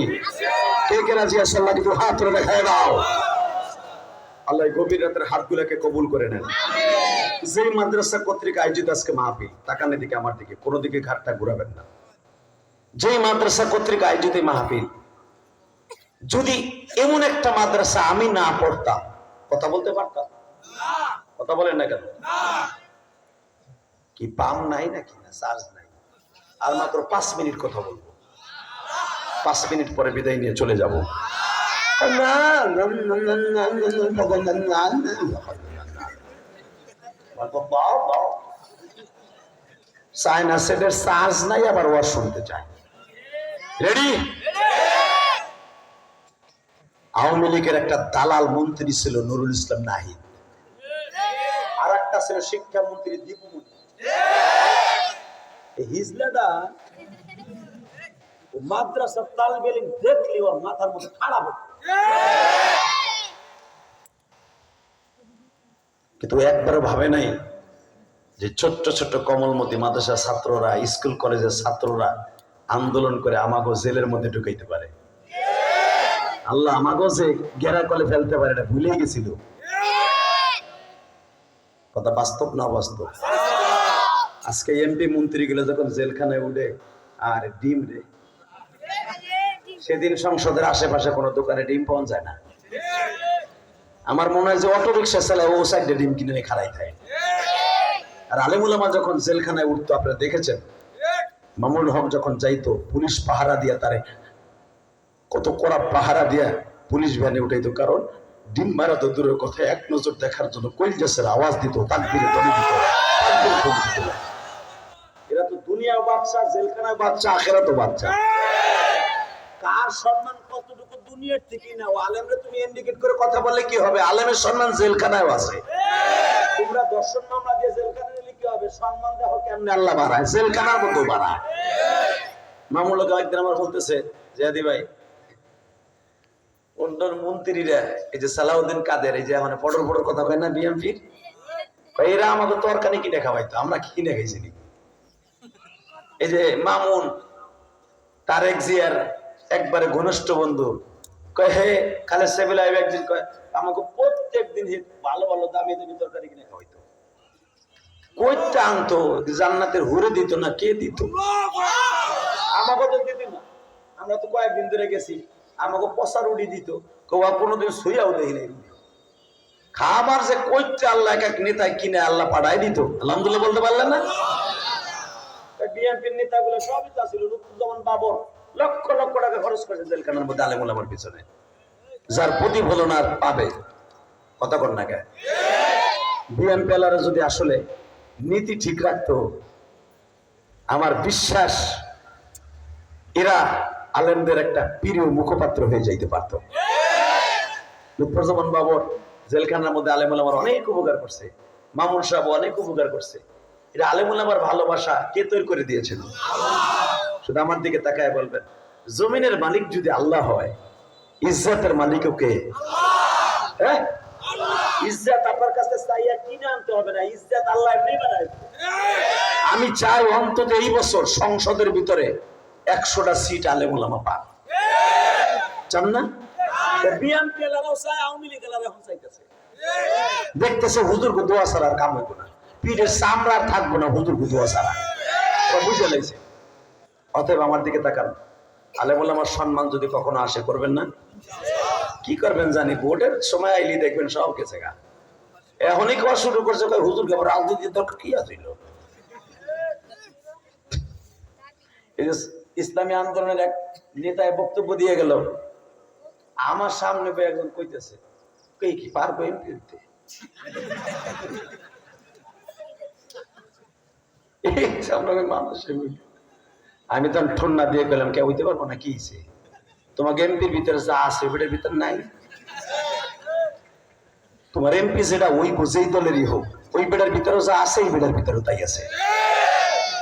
S2: কে কে রাজি আসো? আল্লাহ কিছু হাত ধরে দেখায় দাও। আল্লাহ গভীর রাতের হাতগুলোকে কবুল করে নেন। যে মাদ্রাসা কর্তৃক আয়োজিত আজকে মাহফিল, তাকানের দিকে আমার দিকে, কোনো দিকে ঘাটটা ঘুরাবেন না। যে মাদ্রাসা কর্তৃক আয়োজিত মাহফিল, যদি এমন একটা মাদ্রাসা আমি না পড়তাম, কথা বলতে পারতাম? কথা বলেন না কেন? কি পাম নাই নাকি? না চার্জ নাই? আর মাত্র 5 মিনিট কথা বলবো, 5 মিনিট পরে বিদায় নিয়ে চলে যাব। চায়না সেটের চার্জ নাই, আবার ওয়াজ শুনতে চায়। রেডি? আওয়ামী লীগের একটা দালাল মন্ত্রী ছিল নুরুল ইসলাম নাহিদ, আর একটা ছিল শিক্ষামন্ত্রী দীপুমণি। হিজলাটা মাদ্রাসার তালবে ইলম দেখলি ওর মাথার মধ্যে খাড়া হতো, কিন্তু একবারও ভাবে নাই যে ছোট্ট ছোট্ট কমলমতি মাদ্রাসার ছাত্ররা, স্কুল কলেজের ছাত্ররা আন্দোলন করে আমাগো জেলের মধ্যে ঢুকাইতে পারে। আল্লাহ আমাগো যে গেরা কলে ফেলতে পারে, এটা ভুলে গেছিল। কথা বাস্তব না বাস্তব? আজকে এমপি মন্ত্রী গুলো যখন জেলখানায় উঠে আর ডিম রে, সেদিন সংসদের আশেপাশে কোনো দোকানে ডিম পাওয়া যায় না। আমার মনে হয় যে অটো রিক্সা চালায় ও সাইডে ডিম কিনে খাড়াই থাকে। আর আলেমুলামা যখন জেলখানায় উঠতো আপনারা দেখেছেন, মামুনুল হক যখন যাইতো পুলিশ পাহারা দিয়া তারে কত কড়া পাহারা দিয়া পুলিশ ভ্যানে উঠাইতো, কারণ ডিম মারা তো দূরের কথা, এক নজর দেখার জন্য কইলজাসের আওয়াজ দিত, তাকবীরে ধ্বনি দিত, তাকবীর ধ্বনি দিত। এরা তো দুনিয়া বাচ্চা, জেলখানায় বাচ্চা, আখেরাতও বাচ্চা। কার সম্মান কতটুকু দুনিয়ার থেকে না, আলেমরে তুমি ইন্ডিকেট করে কথা বললে কি হবে? আলেমের সম্মান জেলখানায় আছে। তোমরা দর্শন মামলা দিয়ে জেলখানায় নিলে কি হবে? সম্মান দেখো কেমনে আল্লাহ বাড়ায়, জেলখানার মতো বাড়ায়। মামুল হক একদিন আমার বলতেছে, জিয়াদি ভাই, অন্য মন্ত্রীরা এই যে সালাউদ্দিন কাদের, এই যে মানে পড়র পড়র কথা কয় না বিএমপির, এরা আমাদের তরকারি কিনে খাওয়াইতো, আমরা কি কিনে খাইছি? এই যে মামুন তারেক জিয়ার একবারে ঘনিষ্ঠ বন্ধু, কয় হে খালে সেবিল আইব একদিন কয় আমাকে প্রত্যেক দিন ভালো ভালো দামি দামি তরকারি কিনে খাওয়াইতো। কইটা আনতো, জান্নাতের হুরে দিত না কে দিত? আমাকে তো দিত না, আমরা তো কয়েকদিন ধরে গেছি, আমাকে পচা রুটি দিত, কেউ কোনোদিন শুইয়াও দেখি নাই। খাবার যে কইটা আল্লাহ এক এক নেতায় কিনে আল্লাহ পাঠাই দিত, আলহামদুলিল্লাহ বলতে পারলেন না? বিএনপির নেতাগুলো সবই তো ছিল, লুৎফুজ্জামান বাবর লক্ষ লক্ষ টাকা খরচ করেছে জেলখানার মধ্যে আলেমুল আমার পিছনে, যার প্রতিফলন আর পাবে। কথা কর না কে? বিএনপি আলারা যদি আসলে নীতি ঠিক রাখতো, আমার বিশ্বাস এরা আলেমদের একটা প্রিয় মুখপাত্র হয়ে যাইতে পারত। লুৎফুজ্জামান বাবর জেলখানার মধ্যে আলেমুল আমার অনেক উপকার করছে, মামুন সাহেব অনেক উপকার করছে। এটা আলেমুল আমার ভালোবাসা কে তৈরি করে দিয়েছেন? শুধু আমার দিকে তাকায় বলবেন, জমিনের মালিক যদি আল্লাহ হয়, ইজ্জতের মালিকও কে? হ্যাঁ, ইজ্জত আপনার কাছে চাইয়া কিনে আনতে হবে না, ইজ্জত আল্লাহ এমনি বানায়। আমি চাই অন্তত এই বছর সংসদের ভিতরে 100টা সিট আলেমুল আমা পাক, চান না? বিএনপি এলাকাও চায়, আওয়ামী লীগ এলাকা এখন চাইতেছে, দেখতেছে হুজুর দোয়া ছাড়া আর কাম হইব না, পিঠের চামড়া থাকবো না হুজুর দোয়া ছাড়া, বুঝে লাইছে। অতএব আমার দিকে তাকান, আলেমুল আমার সম্মান যদি কখনো আসে করবেন না? কি করবেন জানি, ভোটের সময় আইলি দেখবেন সব গেছে গা। এখনই খাওয়া শুরু করছে, হুজুর কেবল রাজনীতির দরকার কি আছিল? এই যে ইসলামী আন্দোলনের এক নেতায় বক্তব্য দিয়ে গেল, আমার সামনে একজন কইতেছে, কে কি পারবো এমপি হইতে? আমি তখন ঠন্না দিয়ে গেলাম, কে হইতে পারবো না? কি তোমাকে এমপির ভিতরে যা আছে ওইটার ভিতর নাই? তোমার এমপি যেটা ওই যেই দলেরই হোক, ওই বেটার ভিতরে যা আছে এই বেটার ভিতরে তাই আছে।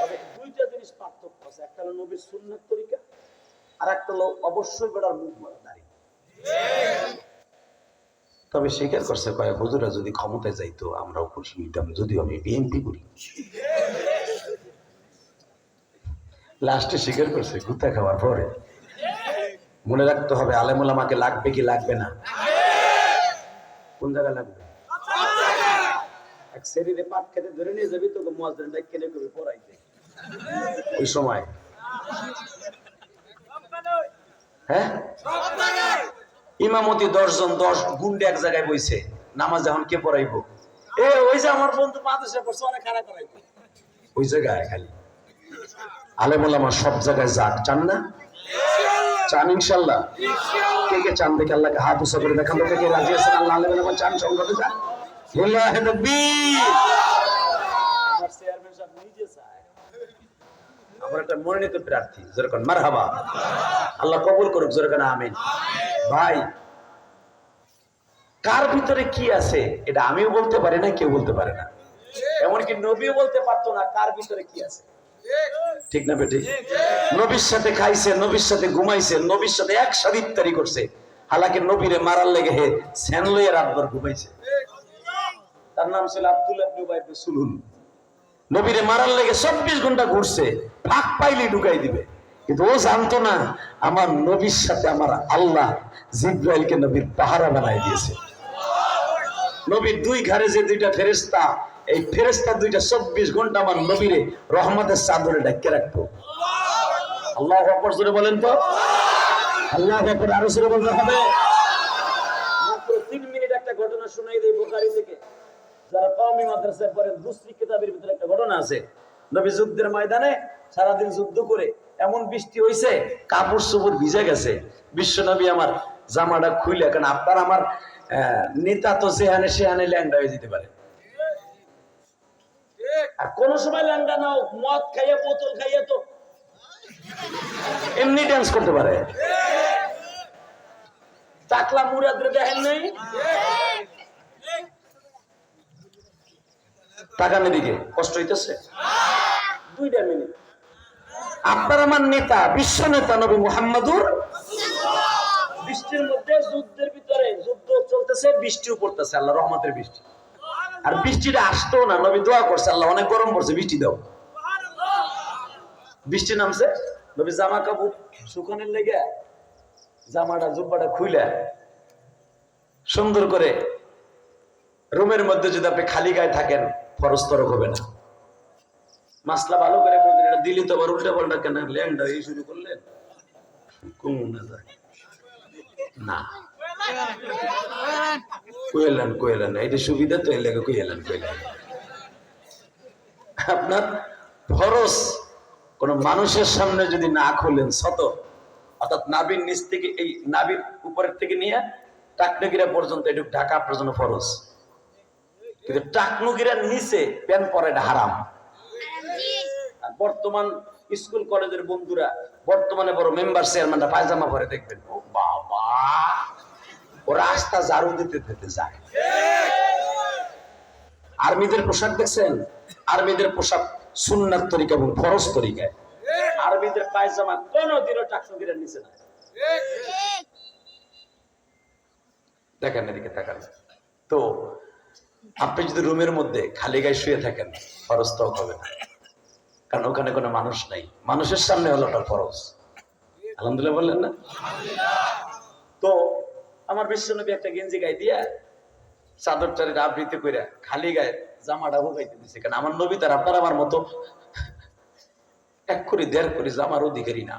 S2: তবে দুইটা জিনিস পার্থক্য আছে, একটা হলো নবীর সুন্নাত তরিকা, আর একটা হলো অবশ্যই বেটার মুখ মারা দাঁড়িয়ে। তবে স্বীকার করছে কয়েক হুজুরা যদি ক্ষমতায় যাইতো আমরাও খুশি হইতাম, যদিও আমি বিএনপি করি। লাস্টে স্বীকার করছে গুতা খাওয়ার পরে। মনে রাখতে হবে আলেমুল আমাকে লাগবে কি লাগবে না? কোন জায়গায় লাগবে? এক শরীরে পাট খেতে ধরে নিয়ে যাবি তো মুয়াজ্জিন ডাক কেনে করে পড়াইতে ওই সময়। হ্যাঁ, ইমামতি 10 জন 10 গুন্ডে এক জায়গায় বইছে, নামাজ এখন কে পড়াইবো? এ ওই যে আমার বন্ধু মাদ্রাসা পড়ছে ওরে খাড়া করাইবো ওই জায়গায়। খালি আলেমুল আমার সব জায়গায় যাক, চান না? চান ইনশাআল্লাহ? কে কে চান দেখে আল্লাহকে হাত উঁচা করে দেখান, কে কে রাজি আছেন আল্লাহ আলেমুল আমার চান সংগঠনে যান? লিল্লাহি তাকবীর। আমার চেয়ারম্যান সাহেব নিজে চায়, আমার একটা মনোনীত প্রার্থী, যেরকম মারহাবা, আল্লাহ কবুল করুক, যেরকম আমিন। ভাই, কার ভিতরে কি আছে এটা আমিও বলতে পারি না, কেউ বলতে পারে না, এমনকি নবীও বলতে পারতো না কার ভিতরে কি আছে। ঠিক না বেটি? নবীর সাথে খাইছে, নবীর সাথে ঘুমাইছে, নবীর সাথে একসাথে ইফতারি করছে, হালাকি নবীরে মারার লেগে হে সেন লইয়া রাতভর ঘুমাইছে। তার নাম ছিল আব্দুল্লাহ ইবনে উবাই ইবনে সুলুল। নবীরে মারার লেগে 24 ঘন্টা ঘুরছে, ফাঁক পাইলেই ঢুকাই দিবে। কিন্তু ও জানতো না আমার নবীর সাথে আমার আল্লাহ জিবরাইলকে নবীর পাহারা বানাই দিয়েছে। নবীর দুই ঘাড়ে যে দুইটা ফেরেশতা এই ফেরেশতা দুইটা 24 ঘন্টা আমার নবীরে রহমতের চাদরে ঢেকে রাখতো। আল্লাহু আকবার জোরে বলেন তো। আল্লাহু আকবার আরো জোরে বলতে হবে। মাত্র 3 মিনিট একটা ঘটনা শোনাই দেই বুখারী থেকে। যারা কওমি মাদ্রাসায় পড়েন দুসরি কিতাবের ভিতরে একটা ঘটনা আছে। নবী যুদ্ধের ময়দানে সারাদিন যুদ্ধ করে এমন বৃষ্টি হইছে কাপড় চোপড় ভিজে গেছে। বিশ্ব নবী আমার জামাটা খুইলে, কারণ আপনার আমার নেতা তো যেহানে সেহানে ল্যাংডা হয়ে যেতে পারে, আর কোন সময় ল্যাংডা নাও মদ খাইয়া বোতল খাইয়া তো এমনি ডান্স করতে পারে। টাকলা মুরাদরে দেখেন নাই টাকার দিকে কষ্ট হইতেছে 2 মিনিট। আপনার আমার নেতা বিশ্ব নেতা নবী মুহাম্মদুর বৃষ্টির মধ্যে যুদ্ধের ভিতরে যুদ্ধ চলতেছে, বৃষ্টিও পড়তেছে, আল্লাহ রহমতের বৃষ্টি। আর বৃষ্টিটা আসতো না, নবী দোয়া করছে আল্লাহ অনেক গরম পড়ছে বৃষ্টি দাও। বৃষ্টি নামছে, নবী জামা কাপড় শুকানোর লেগে জামাটা জুব্বাটা খুইলা সুন্দর করে রুমের মধ্যে যদি আপনি খালি গায়ে থাকেন ফরজ তরক হবে না। মাসলা ভালো করে বলতেন, এটা দিলি তো আবার উল্টা পাল্টা কেন ল্যাংডা এই শুরু করলেন না কইলেন এটা সুবিধা তো এর লেগে কইলেন। আপনার ফরজ কোন মানুষের সামনে যদি না খুলেন শত, অর্থাৎ নাভির নিচ থেকে এই নাভির উপরের থেকে নিয়ে টাকনুগিরা পর্যন্ত এটুকু ঢাকা আপনার জন্য ফরজ, কিন্তু টাকনুগিরার নিচে প্যান্ট পরাটা হারাম। আর বর্তমান স্কুল কলেজের বন্ধুরা বর্তমানে বড় মেম্বার চেয়ারম্যানরা পায়জামা পরে দেখবেন, ও বাবা ও রাস্তা ঝাড়ু দিতে দিতে যায়। আর্মিদের পোশাক দেখছেন? আর্মিদের পোশাক সুন্নাত তরিকা এবং ফরজ তরিকায়। আর্মিদের পায়জামা কোনদিনও টাকনুগিরার নিচে না। দেখেন এদিকে তাকান তো, আপনি যদি রুমের মধ্যে খালি গায়ে শুয়ে থাকেন ফরজ তো হবে না, কারণ ওখানে কোনো মানুষ নাই। মানুষের সামনে হলো ওটা ফরজ। আলহামদুলিল্লাহ বললেন না? তো আমার বিশ্বনবী একটা গেঞ্জি গায়ে দিয়া চাদরটারে আবৃত্তি করে খালি গায়ে জামাটা হুকাইতে দিছে, কারণ আমার নবী তার আপনার আমার মতো 1 কোটি 1.5 কোটি জামার অধিকারী না।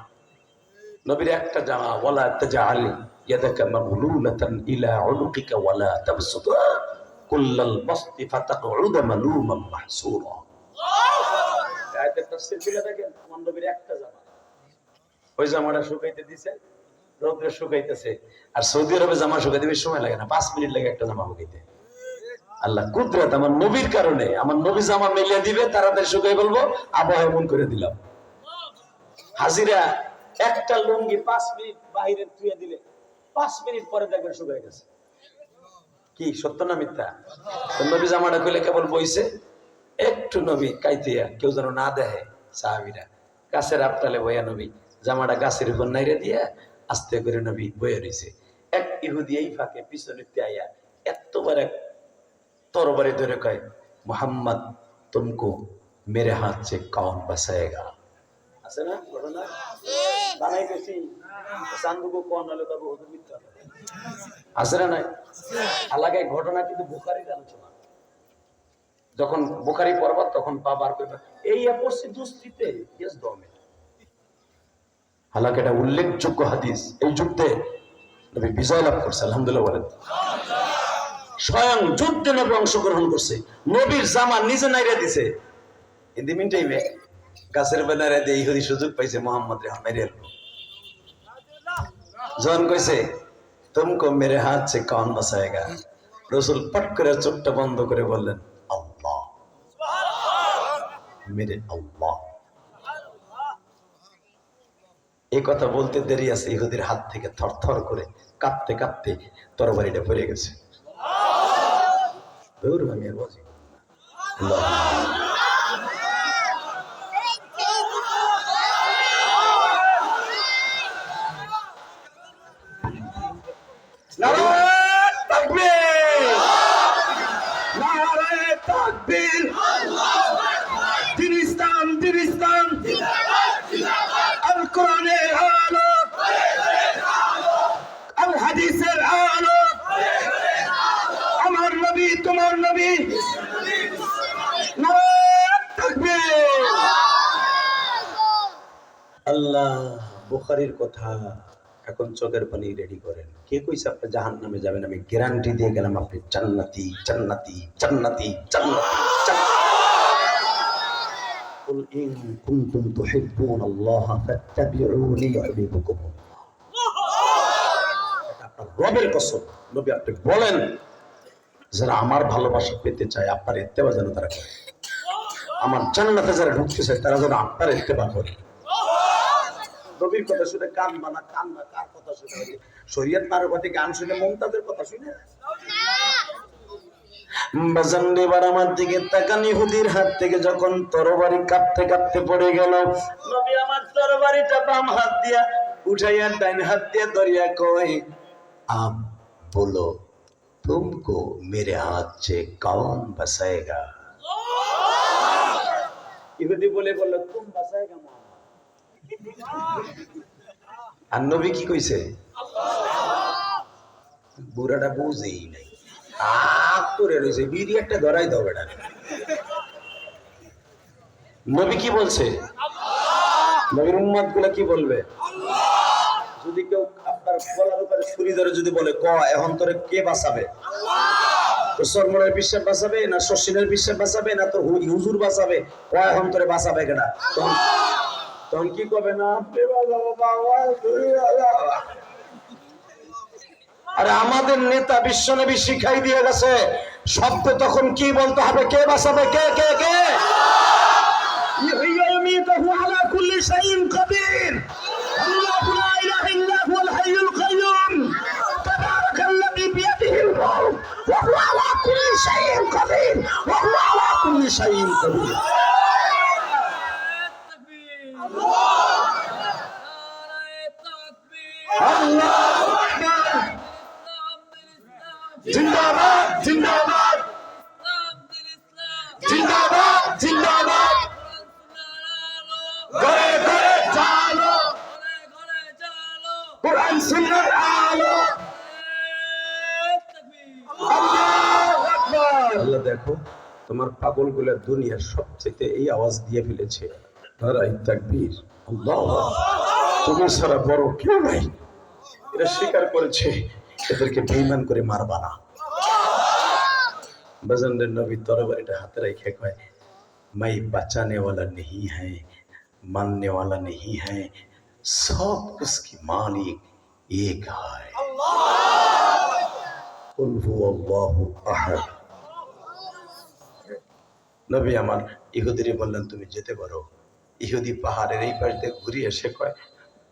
S2: নবীর একটা জামা, ওয়ালা তাজআল ইয়াদাকা মাগলুলাতান ইলা উনুকিকা ওয়ালা তাবসুতা কুল্লাল বাসতি ফাতাকউদা মালুমান মাহসুরা। আয়াতের তাফসীর করে দেখেন, আমার নবীর একটা জামা, ওই জামাটা শুকাইতে দিছে, রোদে শুকাইতেছে। আর সৌদি আরবে জামা শুকাইতে বেশি সময় লাগে না, 5 মিনিট লাগে একটা জামা শুকাইতে। আল্লাহ কুদরত, আমার নবীর কারণে আমার নবী জামা মিলিয়ে দিবে, তাড়াতাড়ি শুকাই বলবো, আবহাওয়া এমন করে দিলাম। হাজিরা একটা লুঙ্গি 5 মিনিট বাইরে ধুয়ে দিলে 5 মিনিট পরে দেখবেন শুকাই গেছে। কি সত্য না মিথ্যা? নবী জামাটা খুলে কেবল বইছে, একটু নবী কাইতিয়া কেউ যেন না দেখে, সাহাবীরা গাছের আপটালে বইয়া নবী জামাটা গাছের উপর নাইরে দিয়া আস্তে করে নবী বইয়া রয়েছে। এক ইহুদি এই ফাঁকে পিছনে আইয়া এতবার এক তরবারি ধরে কয়, মোহাম্মদ তুমকো মেরে হাত সে কौन বাঁচায়েগা। আছে না ঘটনা? বানাই গেছি চান্দুকো কোন হলো তবে ওদের মিথ্যা আছে না নাই? আলাগায় ঘটনা কিন্তু বুখারীর আলোচনা। যখন বুখারী পড়বা তখন পা বার করবে, এই পড়ছি দুস্তিতে ইয়েস দমে। হালাকে এটা উল্লেখযোগ্য হাদিস। এই যুদ্ধে নবী বিজয় লাভ করছে, আলহামদুলিল্লাহ বলেন। স্বয়ং যুদ্ধে নবী অংশগ্রহণ করছে, নবীর জামা নিজে নাইরা দিছে। ইন দি মিন টাইমে গাছের বেলারে দিয়ে ইহুদি সুযোগ পাইছে মোহাম্মদ রে মেরে এলো। জন কইছে তুমকো মেরে হাত সে কौन বাঁচায়েগা। রাসূল পট করে চোখটা বন্ধ করে বললেন, আল্লাহ, মেরে আল্লাহ। এই কথা বলতে দেরি আছে, ইহুদির হাত থেকে থরথর করে কাঁপতে কাঁপতে তরবারিটা পড়ে গেছে। আমি আর বুঝি কোরআনের আলো, আল হাদিসের আলো, আমার নবী তোমার নবী আল্লাহ, বুখারীর কথা। এখন চোখের পানি রেডি করেন। কে কইছে আপনি জাহান্নামে যাবেন? আমি গ্যারান্টি দিয়ে গেলাম আপনি জান্নাতি, জান্নাতি, জান্নাতি, জান্নাতি, জান্নাতি। কুল ইন কুনতুম তুহিব্বুনাল্লাহ ফাত্তাবিউনি ইউহিব্বুকুম। এটা আপনার রবের কসম। নবী আপনি বলেন, যারা আমার ভালোবাসা পেতে চায় আপনার ইত্তেবা যেন তারা করে। আমার জান্নাতে যারা ঢুকতে চায় তারা যেন আপনার ইত্তেবা করে। নবীর কথা শুনে কান মানা, কান না কার কথা শুনে? শরীয়ত নারকতি গান শুনে মুমতাজের কথা শুনে? বাজান এবার আমার দিকে তাকান। ইহুদির হাত থেকে যখন তরবারি কাঁপতে কাঁপতে পড়ে গেল, নবী আমার তরবারিটা বাম হাত দিয়া উঠাইয়া ডাইন হাত দিয়া ধরিয়া কয়, আপ বলো तुमको मेरे हाथ से कौन बचाएगा? ইহুদি বলে বলল, তুম বাঁচাएगा মোহাম্মদ। আর নবী কি কইছে? বুড়াটা বুঝেই নাই, করে রয়েছে, বিড়ি একটা ধরাই দাও বেটা। নবী কি বলছে? নবীর উম্মত গুলা কি বলবে? যদি কেউ আপনার গলার উপরে ছুরি ধরে যদি বলে, ক এখন তোরে কে বাঁচাবে? তোর সরমনের বিশ্বাস বাঁচাবে, না শশীনের বিশ্বাস বাঁচাবে, না তোর হুজুর বাঁচাবে? ক এখন তোরে বাঁচাবে কেনা? তখন কি করবে? না আরে আমাদের নেতা বিশ্বনবী শিখাই দিয়ে গেছে, শব্দ তখন কি বলতে হবে? কে বাঁচাবে? কে কে কে? على كل شيء قدير الله لا اله الا هو الحي القيوم تبارك الذي بيده الملك وهو على كل شيء قدير وهو على كل شيء قدير الله اكبر जिंदाबाद जिंदाबाद जिंदाबाद जिंदाबाद ঘরে ঘরে চালো কুরআন সুন্নাহর আলো। আল্লাহু আকবার। আল্লাহ দেখো তোমার পাগলগুলো দুনিয়ার সবচেয়ে এই আওয়াজ দিয়ে ফেলেছে, নারায়ে তাকবীর, আল্লাহু আকবার। তুমি সারা বড় কেউ নাই, এরা স্বীকার করেছে। এদেরকে বেঈমান করে মারবা না। বাজানদের নবী তরবারিটা হাতে রেখে কয়, मैं बचाने वाला नहीं है, मानने वाला नहीं है, सब उसकी मालिक एक है। कुल हुवल्लाहु अहद। নবী আমার ইহুদিরে বললেন, তুমি যেতে পারো। ইহুদি পাহাড়ের এই পাশ দিয়ে ঘুরে এসে কয়,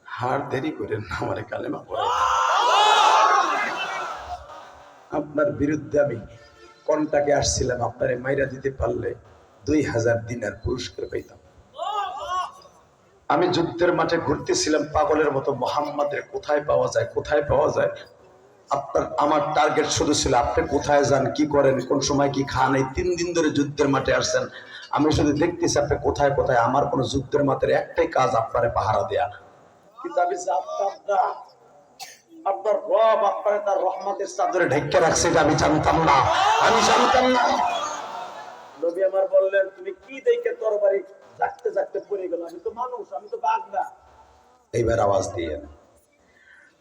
S2: হার দেরি করেন না, আমার কালেমা পড়ে। আপনার বিরুদ্ধে আমি কন্টাকে আসছিলাম, আপনারে মাইরা দিতে পারলে 2000 দিনার পুরস্কার পেতাম। আমি যুদ্ধের মাঠে ঘুরতেছিলাম পাগলের মতো, মুহাম্মাদের কোথায় পাওয়া যায়, কোথায় পাওয়া যায়। আমার টার্গেট শুধু ছিল আপনি কোথায় যান, কি করেন, কোন সময় কি খান। এই 3 দিন ধরে যুদ্ধের মাঠে আসছেন, আমি শুধু দেখতেছি আপনি কোথায় কোথায়। আমার কোনো যুদ্ধের মাঠের একটাই কাজ আপনারে পাহারা দেয়া, কিন্তু আমি জানতাম না আপনার রব আপনারে তার রহমতের চাদরে ঢেকে রাখছে, এটা আমি জানতাম না, আমি জানতাম না। নবী আমার বললেন, তুমি কি দেখে তরবারি জাগতে জাগতে পড়ে গেল? আমি তো মানুষ, আমি তো বাঘ না। এইবার আওয়াজ দিয়ে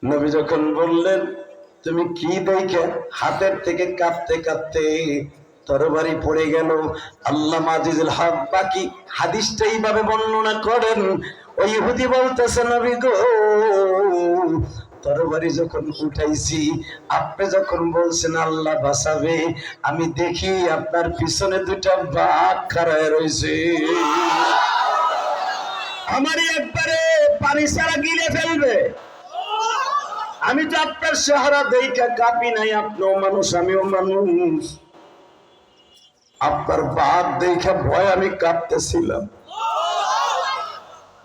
S2: নবী যখন বললেন, তুমি কি দেখে হাতের থেকে কাঁপতে কাঁপতে তরবারি পড়ে গেল? আল্লামা আজিজুল হক বাকি হাদিসটা এইভাবে বর্ণনা করেন। ওই ইহুদি বলতেছে, নবী গো, তরবারি যখন উঠাইছি, আপনি যখন বলছেন আল্লাহ বাঁচাবে, আমি দেখি আপনার পিছনে 2টা বাঘ খাড়ায় রয়েছে, আমারই একবারে পানি ছাড়া গিলে ফেলবে। আমি তো আপনার চেহারা দেখে কাঁপি নাই, আপনিও মানুষ আমিও মানুষ। আপনার বাঘ দেখে ভয় আমি কাঁপতেছিলাম।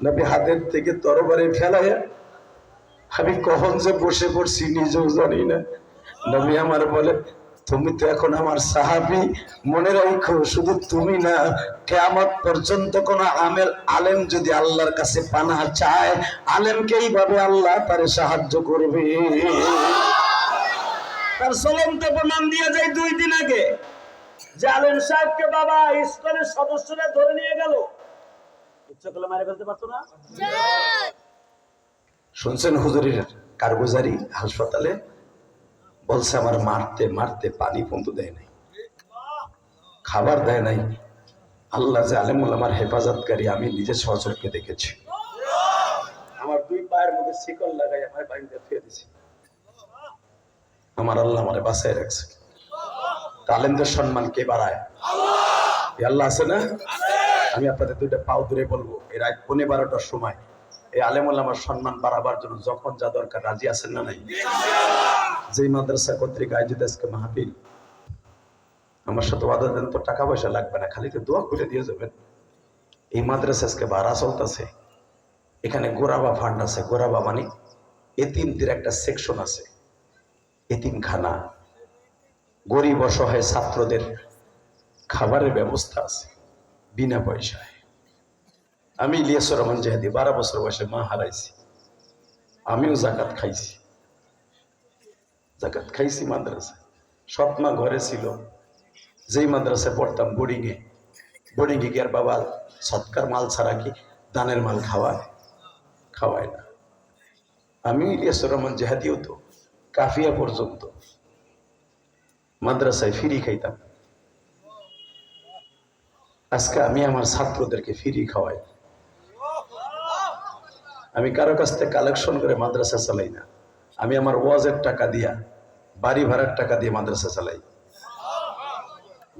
S2: নবী হাতের থেকে তরবারি ফেলাইয়া আমি কখন যে বসে পড়ছি নিজেও জানি না। নবী আমার বলে, তুমি তো এখন আমার সাহাবী, মনে রাখো শুধু তুমি না, কিয়ামত পর্যন্ত কোন আলেম যদি আল্লাহর কাছে পানাহ চায়, আলেমকে এইভাবে আল্লাহ তারে সাহায্য করবে। তার চলন্ত প্রমাণ দিয়ে যায় 2 দিন আগে, যে আলেম সাহেবকে বাবা ইসকনের সদস্যরা ধরে নিয়ে গেল, ইচ্ছা করলে মারে ফেলতে পারতো না? শুনছেন হুজুরের কারগুজারি হাসপাতালে বলছে আমার মারতে মারতে পানি পর্যন্ত দেয় নাই, খাবার দেয় নাই। আল্লাহ যে আলেমুল আমার হেফাজতকারী, আমি নিজে সহচরকে দেখেছি। আমার দুই পায়ের মধ্যে শিকল লাগাই আমার বাড়িতে ফিরে দিছি। আমার আল্লাহ আমারে বাঁচায় রাখছে। আলেমদের সম্মান কে বাড়ায়? আল্লাহ আছে না? আমি আপনাদের দুইটা পাও ধরে বলবো, এর রাত 12:15টার সময় এই আলেমুল আমার সম্মান বাড়াবার জন্য যখন যা দরকার রাজি আছেন না নাই? যেই মাদ্রাসা কর্তৃক আয়োজিত আজকে মাহফিল, আমার সাথে ওয়াদা দেন তো টাকা পয়সা লাগবে না, খালি তো দোয়া করে দিয়ে যাবেন। এই মাদ্রাসা আজকে ভাড়া চলতেছে, এখানে গোরাবা ফান্ড আছে। গোরাবা মানে এতিমদের একটা সেকশন আছে, এতিমখানা, গরিব অসহায় ছাত্রদের খাবারের ব্যবস্থা আছে বিনা পয়সায়। আমি ইলিয়াসুর রহমান জেহাদি 12 বছর বয়সে মা হারাইছি, আমিও জাকাত খাইছি। জাকাত খাইছি মাদ্রাসা, সৎ মা ঘরে ছিল। যেই মাদ্রাসায় পড়তাম বোর্ডিংয়ে গিয়ে আর বাবা সৎকার মাল ছাড়া কি দানের মাল খাওয়ায় না। আমি ইলিয়াসুর রহমান জেহাদিও তো কাফিয়া পর্যন্ত মাদ্রাসায় ফ্রি খাইতাম। আজকে আমি আমার ছাত্রদেরকে ফ্রি খাওয়াই। আমি কারো কাছ থেকে কালেকশন করে মাদ্রাসা চালাই না, আমি আমার ওয়াজের টাকা দিয়া, বাড়ি ভাড়ার টাকা দিয়ে মাদ্রাসা চালাই।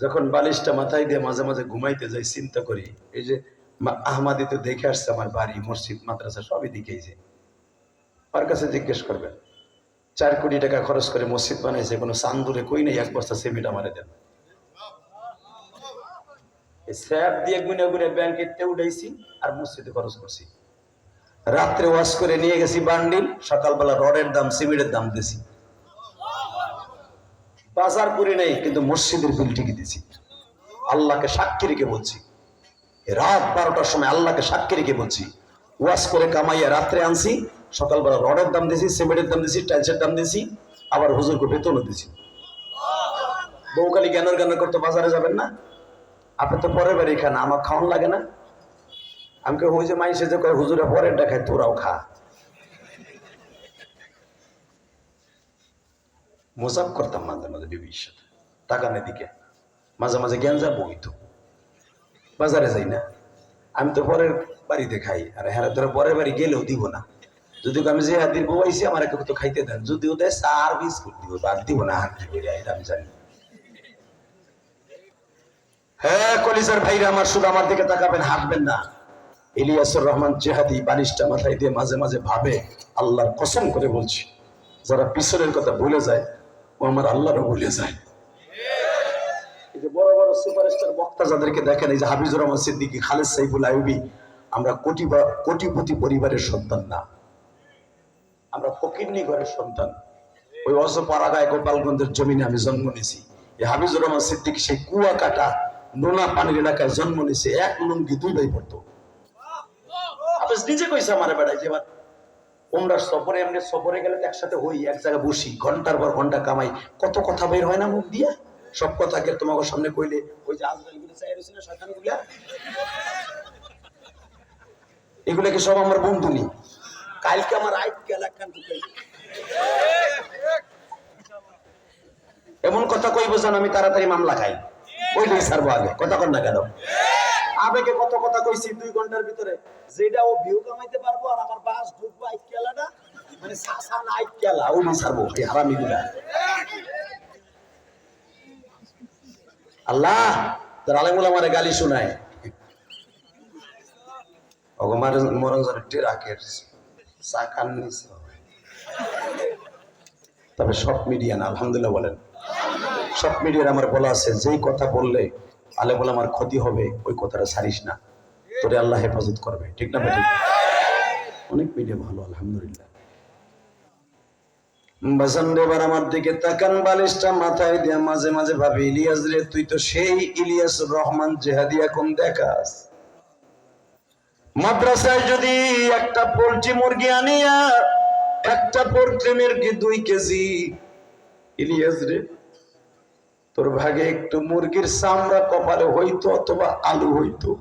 S2: যখন বালিশটা মাথায় দিয়ে মাঝে মাঝে ঘুমাইতে যাই, চিন্তা করি এই যে আহমাদি তো দেখে আসছে আমার বাড়ি, মসজিদ, মাদ্রাসা সবই দেখেছে। ওর কাছে জিজ্ঞেস করবেন, 4 কোটি টাকা খরচ করে মসজিদ বানাইছে, কোনো চান্দুরে কই নেই 1 বস্তা সিমেন্ট আমারে দেন। স্যাপ দিয়ে গুনে গুনে ব্যাংকে উঠাইছি আর মসজিদে খরচ করছি। রাত্রে ওয়াশ করে নিয়ে গেছি বান্ডিল, সকালবেলা রডের দাম সিমেন্টের দাম দিছি। বাজার করে নেই, কিন্তু মসজিদের বিল ঠিকই দিছি। আল্লাহকে সাক্ষী রেখে বলছি, রাত 12টার সময় আল্লাহকে সাক্ষী রেখে বলছি, ওয়াশ করে কামাইয়া রাত্রে আনছি, সকালবেলা রডের দাম দিছি, সিমেন্টের দাম দিছি, টাইলসের দাম দিছি, আবার হুজুরকে বেতনও দিছি। বউকালি জ্ঞানের করতে বাজারে যাবেন না? আপনি তো পরের বাড়ি খান, আমার খাওয়ান লাগে না? আমি কে ওই যে মাইসে যে কয় হুজুরে পরেরটা খায়, তোরাও খা। মজাক করতাম মাঝে মাঝে বিবির সাথে, টাকানের দিকে মাঝে মাঝে জ্ঞান যাবো হইতো। বাজারে যাই না, আমি তো পরের বাড়িতে খাই, আর হ্যাঁ তোরা পরের বাড়ি গেলেও দিব না। যদি আমি যে হাত দিব আইসি, আমার একে তো খাইতে দেন, যদিও দেয় 4 বিস্কুট দিব, বাদ দিব না, হাত দিব, এটা আমি জানি। হ্যাঁ কলিজার ভাইরা আমার, শুধু আমার দিকে তাকাবেন, হাঁটবেন না। ইলিয়াসুর রহমান জেহাদি বালিশটা মাথায় দিয়ে মাঝে মাঝে ভাবে, আল্লাহর কসম করে বলছি, যারা পিছনের কথা ভুলে যায় ও আমার আল্লাহরও ভুলে যায়। এই যে বড় বড় সুপারস্টার বক্তা যাদেরকে দেখেন, এই যে হাফিজুর রহমান সিদ্দিকী, খালেদ সাইফুল আইয়ুবী, আমরা কোটিপতি পরিবারের সন্তান না, আমরা ফকিরনি ঘরের সন্তান। ওই অজপাড়াগায় গোপালগঞ্জের জমিনে আমি জন্ম নিয়েছি। এই হাফিজুর রহমান সিদ্দিকী সেই কুয়া কাটা নোনা পানির এলাকায় জন্ম নিয়েছে, 1 লুঙ্গি 2 ভাই পড়তো। হাফিজ নিজে কইছে আমার বেড়ায় যে ওমরা সফরে, এমনি সফরে গেলে তো একসাথে হই, এক জায়গায় বসি, ঘন্টার পর ঘন্টা কামাই, কত কথা বের হয় না মুখ দিয়ে। সব কথা কে তোমাকে সামনে কইলে ওই যে আজরাইলগুলো চাই রইছে না, শয়তানগুলা, এগুলা কি সব আমার বন্ধু নি? কালকে আমার আইট গেল একখান ঢুকাই, এমন কথা কইব যেন আমি তাড়াতাড়ি মামলা খাই, ওইটাই ছাড়বো আগে। কথা কন না কেন? আবেগে কত কথা কইছি 2 ঘন্টার ভিতরে, যেটা ও ভিউ কামাইতে পারবো আর আমার বাস ঢুকবো আইট কেলাটা, মানে সাসা না আইট কেলা, ওই ছাড়বো এই হারামিগুলা। আল্লাহ তার আলেমুল আমারে গালি শোনায়, ওগো মরণ জানে টেরাকের চাকান নিছে। তবে সব মিডিয়া না, আলহামদুলিল্লাহ বলেন। সব মিডিয়ার আমার বলা আছে, যেই কথা বললে আলেমুল আমার ক্ষতি হবে ওই কথাটা ছাড়িস না, তোরে আল্লাহ হেফাজত করবে, ঠিক না ঠিক? অনেক মিডিয়া ভালো, আলহামদুলিল্লাহ। বাজান এবার আমার দিকে তাকান, বালিশটা মাথায় দিয়ে মাঝে মাঝে ভাবি, ইলিয়াস রে, তুই তো সেই ইলিয়াসুর রহমান জেহাদি এখন দেখাস। মাদ্রাসায় যদি একটা পোল্ট্রি মুরগি আনিয়া, একটা পোল্ট্রি মুরগি 2 কেজি, ইলিয়াস রে তোর ভাগে একটু মুরগির চামড়া কপালে হইতো, অথবা আলু হইতো,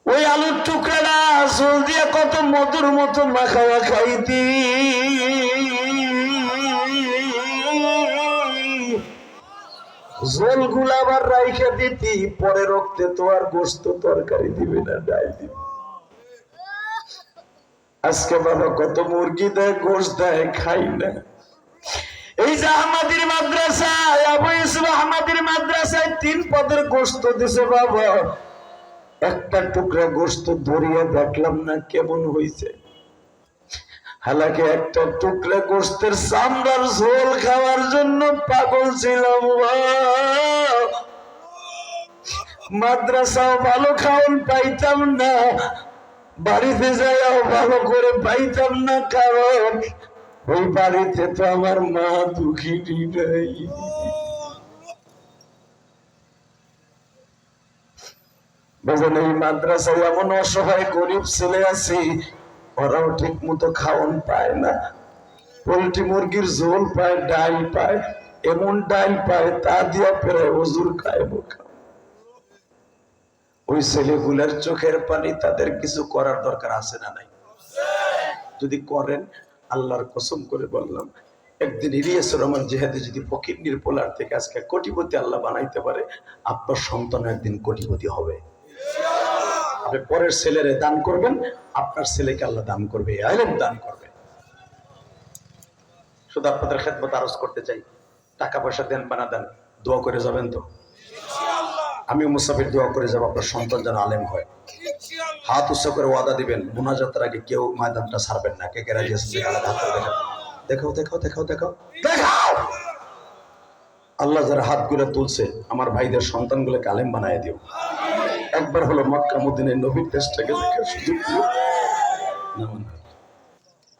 S2: ওই আলুর টুকরাটা ঝোল দিয়ে কত মধুর মতো মাখাওয়া খাইতি, ঝোল গুলা আবার রাইখে দিতি, পরে রক্তে তো আর গোস্ত তরকারি দিবে না, ডাল দিবে। আজকে বাবা কত মুরগি দেয়, গোস্ত দেয়, খাই না। এই যে আহমদের মাদ্রাসায়, আবু ইউসুফ আহমদের মাদ্রাসায় 3 পদের গোস্ত দিছে বাবা, একটা টুকরা গোস্ত ধরিয়ে দেখলাম না কেমন হয়েছে। হালাকে একটা টুকরা গোস্তের চামড়ার ঝোল খাওয়ার জন্য পাগল ছিলাম। মাদ্রাসাও ভালো খাওয়ান পাইতাম না, বাড়িতে যাইও ভালো করে পাইতাম না, কারণ ওই বাড়িতে তো আমার মা দুঃখিনী নাই। বুঝলেন, এই মাদ্রাসায় এমন অসহায় গরিব ছেলে আছে, ওরাও ঠিক মতো খাওয়ান পায় না। পোল্ট্রি মুরগির ঝোল পায়, ডাল পায়, এমন ডাল পায় তা দিয়া প্রায় হুজুর খায় বোকা। ওই ছেলেগুলার চোখের পানি, তাদের কিছু করার দরকার আছে না নাই? যদি করেন, আল্লাহর কসম করে বললাম, একদিন ইলিয়াসুর রহমান জিহাদি যদি ফকির পোলার থেকে আজকে কোটিপতি আল্লাহ বানাইতে পারে, আপনার সন্তান একদিন কোটিপতি হবে। আপনি পরের ছেলেরে দান করবেন, আপনার ছেলেকে আল্লাহ দান করবে, ইলম দান করবে। শুধু আপনাদের খেদমত আরজ করতে চাই, টাকা পয়সা দেন বা না দেন, দোয়া করে যাবেন তো? আমিও মুসাফির দোয়া করে যাব আপনার সন্তান যেন আলেম হয়। হাত উৎসব করে ওয়াদা দিবেন, মুনাজাতের আগে কেউ ময়দানটা ছাড়বেন না। কে কে রাজি আছেন? দেখাও দেখাও দেখাও দেখাও দেখাও। আল্লাহ যারা হাতগুলো তুলছে, আমার ভাইদের সন্তানগুলোকে আলেম বানায় দিও। একবার হলো মক্কা মদিনার নবীর দেশটাকে দেখার সুযোগ দিও।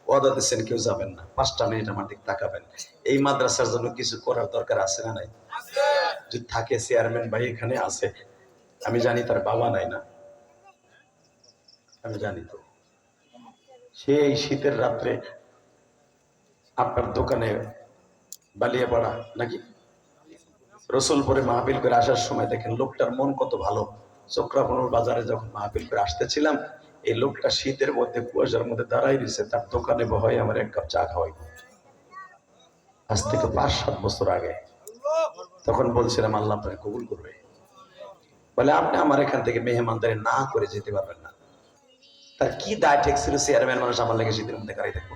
S2: ওয়াদা দিচ্ছেন কেউ যাবেন না, 5টা মিনিট আমার দিকে তাকাবেন। এই মাদ্রাসার জন্য কিছু করার দরকার আছে না নাই? যদি থাকে, চেয়ারম্যান ভাই এখানে আছে, আমি জানি তার বাবা নাই না, আমি জানি তো। সেই শীতের রাত্রে আপনার দোকানে বালিয়াপাড়া নাকি রসুলপুরে মাহফিল করে আসার সময় দেখেন লোকটার মন কত ভালো। চক্রাপুর বাজারে যখন মাহফিল করে আসতেছিলাম, এই লোকটা শীতের মধ্যে কুয়াশার মধ্যে দাঁড়াই দিয়েছে, তার দোকানে বহাই আমার 1 কাপ চা খাওয়াই। আজ থেকে 5-7 বছর আগে। তখন বলছিলাম আল্লাহ আপনাকে কবুল করবে। বলে আপনি আমার এখান থেকে মেহমানদারি না করে যেতে পারবেন না। তার কি দায় ঠেকছিল, চেয়ারম্যান মানুষ আমার লেগে শীতের মধ্যে গাড়ি থাকবো।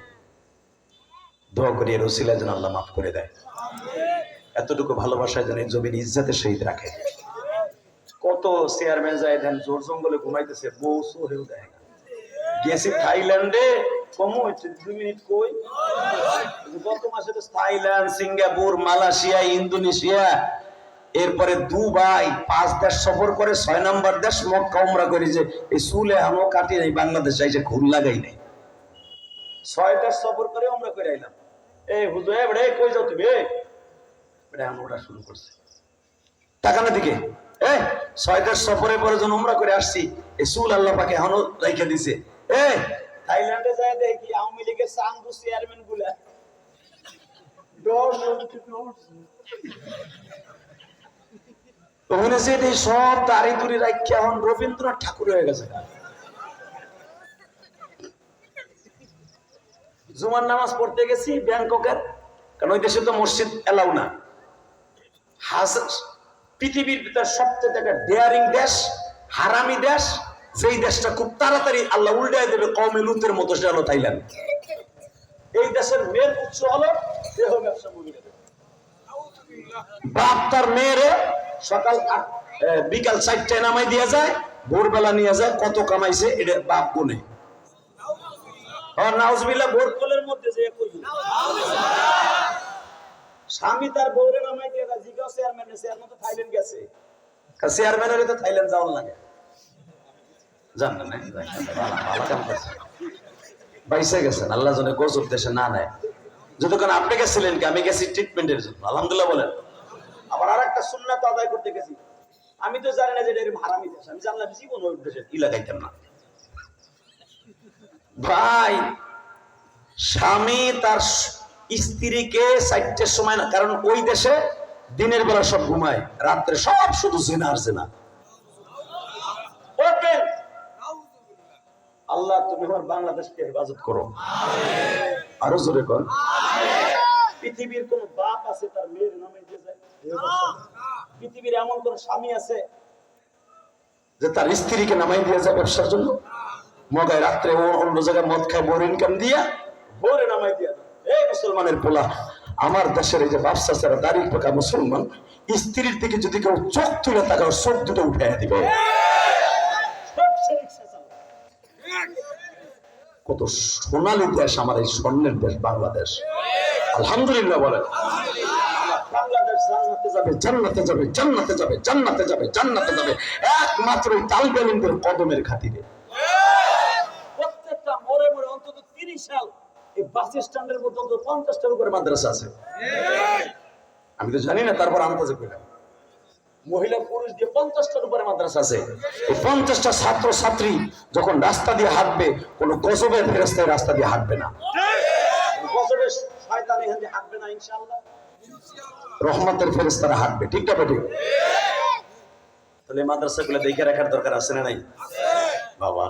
S2: দোয়া করি এর ওসিলা যেন আল্লাহ মাফ করে দেয়। এতটুকু ভালোবাসায় যেন এই জমির ইজ্জতের সহিত রাখে। কত চেয়ারম্যান যায় দেন জোর জঙ্গলে ঘুমাইতেছে, বউ সোহেও দেয় না। গেছি থাইল্যান্ডে, কম হচ্ছে 2 মিনিট কই। গত মাসে তো থাইল্যান্ড, সিঙ্গাপুর, মালয়েশিয়া, ইন্দোনেশিয়া, এরপরে দুবাই, 5 দেশ সফর করে 6 নম্বর দেশ মক্কা উমরা করি। যে এই চুলে আমও কাটি নাই, বাংলাদেশে এসে ঘুর লাগাই নাই। 6 দেশ সফর করে উমরা করে আইলাম। এই হুজুর এবারে কই যাও তুমি? এটা আমরা শুরু করছি টাকানোর দিকে। 6 দেশ সফরে পরে যখন উমরা করে আসছি, এই চুল আল্লাহ পাকে এখনো রাইখা দিছে। থাইল্যান্ডে যায় দেখি আওয়ামী লীগের সাংদু চেয়ারম্যান গুলা ওখানে যে সব দাড়ি দুড়ি রাখি এখন রবীন্দ্রনাথ ঠাকুর হয়ে গেছে। জুমার নামাজ পড়তে গেছি ব্যাংককের, কারণ ওই দেশে তো মসজিদ এলাও না। পৃথিবীর ভিতর সবচেয়ে একটা ডেয়ারিং দেশ, হারামি দেশ, যেই দেশটা খুব তাড়াতাড়ি আল্লাহ উল্টায় দেবে কওমে লুতের মতো, সেটা হলো থাইল্যান্ড। এই দেশের মেয়ের উৎস হলো দেহ ব্যবসা। বাপ তার মেয়েরে সকাল বিকাল 4টায় নামাই দিয়ে যায়, ভোরবেলা নিয়ে যায়, কত কামাইছে এটা বাপ গুনে। নাউজুবিল্লাহ, ভোর কোলের মধ্যে যে স্বামী তার বউরে নামাই দিয়ে যায়, জিজ্ঞাসা চেয়ারম্যান তো থাইল্যান্ড গেছে, চেয়ারম্যানের তো থাইল্যান্ড যাওয়ার লাগে। জানেন না ভালো কাম করছে, বাইসে গেছেন, আল্লাহ জন্য গজব দেশে না নেয়। যতক্ষণ আপনি গেছিলেন কি, আমি গেছি ট্রিটমেন্টের জন্য, আলহামদুলিল্লাহ বলেন। আবার আর একটা সুন্নাত আদায় করতে গেছি, আমি তো জানি না যে এটা এরকম হারামি দেশ, আমি জানলাম জীবন ওই দেশে ই লাগাইতাম না। ভাই, স্বামী তার স্ত্রীকে 4টার সময় না, কারণ ওই দেশে দিনের বেলা সব ঘুমায়, রাত্রে সব শুধু জিনা আর জিনা। আল্লাহ তুমি আমার বাংলাদেশকে হেফাজত করো। আরো জোরে কর। পৃথিবীর কোন বাপ আছে তার মেয়ের নামে দিয়ে যায়? পৃথিবীর এমন কোন স্বামী আছে যে তার স্ত্রীকে নামাই দিয়ে যায় ব্যবসার জন্য? মগায় রাত্রে ও অন্য জায়গায় মদ খায়, বোর ইনকাম দিয়া বোরে নামাই দিয়া যায়। এই মুসলমানের পোলা, আমার দেশের এই যে বাপসা ছাড়া দাড়ি পাকা মুসলমান স্ত্রীর দিকে যদি কেউ চোখ তুলে তাকাও চোখ দুটো উঠাইয়া দিবে। কত সোনালী দেশ আমার এই স্বর্ণের দেশ বাংলাদেশ। আলহামদুলিল্লাহ বলেন। বাংলাদেশ জান্নাতে যাবে, জান্নাতে যাবে, জান্নাতে যাবে, জান্নাতে যাবে, জান্নাতে যাবে একমাত্র তালিবে ইলমের কদমের খাতিরে। প্রত্যেকটা মোড়ে মোড়ে অন্তত 30 সাল এই বাস স্ট্যান্ডের মধ্যে অন্তত 50টার উপরে মাদ্রাসা আছে। আমি তো জানি না, তারপর আন্দাজে কইলাম মহিলা পুরুষ দিয়ে 50টার উপরে মাদ্রাসা আছে। এই 50টা ছাত্র ছাত্রী যখন রাস্তা দিয়ে হাঁটবে, কোন গজবের ফেরেশতা রাস্তা দিয়ে হাঁটবে না, গজবের শয়তান এখান দিয়ে হাঁটবে না, ইনশাআল্লাহ রহমতের ফেরেশতারা হাঁটবে। ঠিক না ঠিক? তাহলে মাদ্রাসাগুলো দেখে রাখার দরকার আছে না নাই? বাবা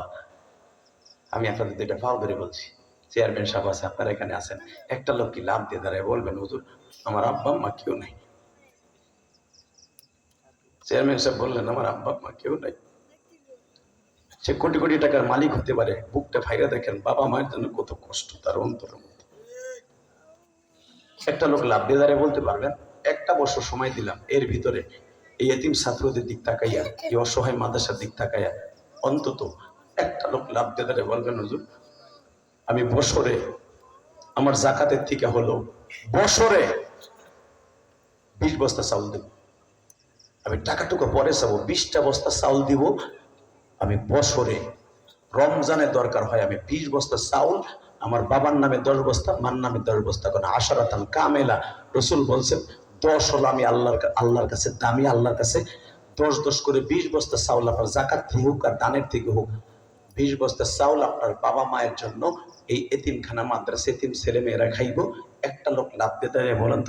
S2: আমি আপনাদের দুইটা ফাও ধরে বলছি, চেয়ারম্যান সাহেব আছে, আপনারা এখানে আছেন, একটা লোক কি লাভ দিয়ে দাঁড়ায় বলবেন হুজুর আমার আব্বা মা কেউ নাই? চেয়ারম্যান সাহেব বললেন আমার আব্বা মা কেউ নাই। সে কোটি কোটি টাকার মালিক হতে পারে, বুকটা ফাইরা দেখেন বাবা মায়ের জন্য কত কষ্ট তার অন্তরের মধ্যে। একটা লোক লাভ দিয়ে দাঁড়ায় বলতে পারবেন একটা বছর সময় দিলাম, এর ভিতরে এই এতিম ছাত্রদের দিক তাকাইয়া, এই অসহায় মাদ্রাসার দিক তাকাইয়া অন্তত একটা লোক লাভ দিয়ে দাঁড়ায় বলবেন হুজুর আমি বছরে আমার জাকাতের থেকে হলো বছরে 20 বস্তা চাউল দেব, আমি টাকাটুকু পরে চাবো 20টা বস্তা চাউল দিব, আমি বছরে রমজানের দরকার হয় আমি 20 বস্তা চাউল, আমার বাবার নামে 10 বস্তা, মার নামে 10 বস্তা, কারণ আশারাতান কামেলা রসুল বলছেন 10 হলো আমি আল্লাহর কাছে দামি, আল্লাহর কাছে 10 করে 20 বস্তা চাউল আপনার জাকাত থেকে হোক আর দানের থেকে হোক, 20 বস্তা চাউল আপনার বাবা মায়ের জন্য এই এতিমখানা মাদ্রাসা এতিম ছেলে মেয়েরা খাইব। একটা লোক লাভ দিতে বলেন তো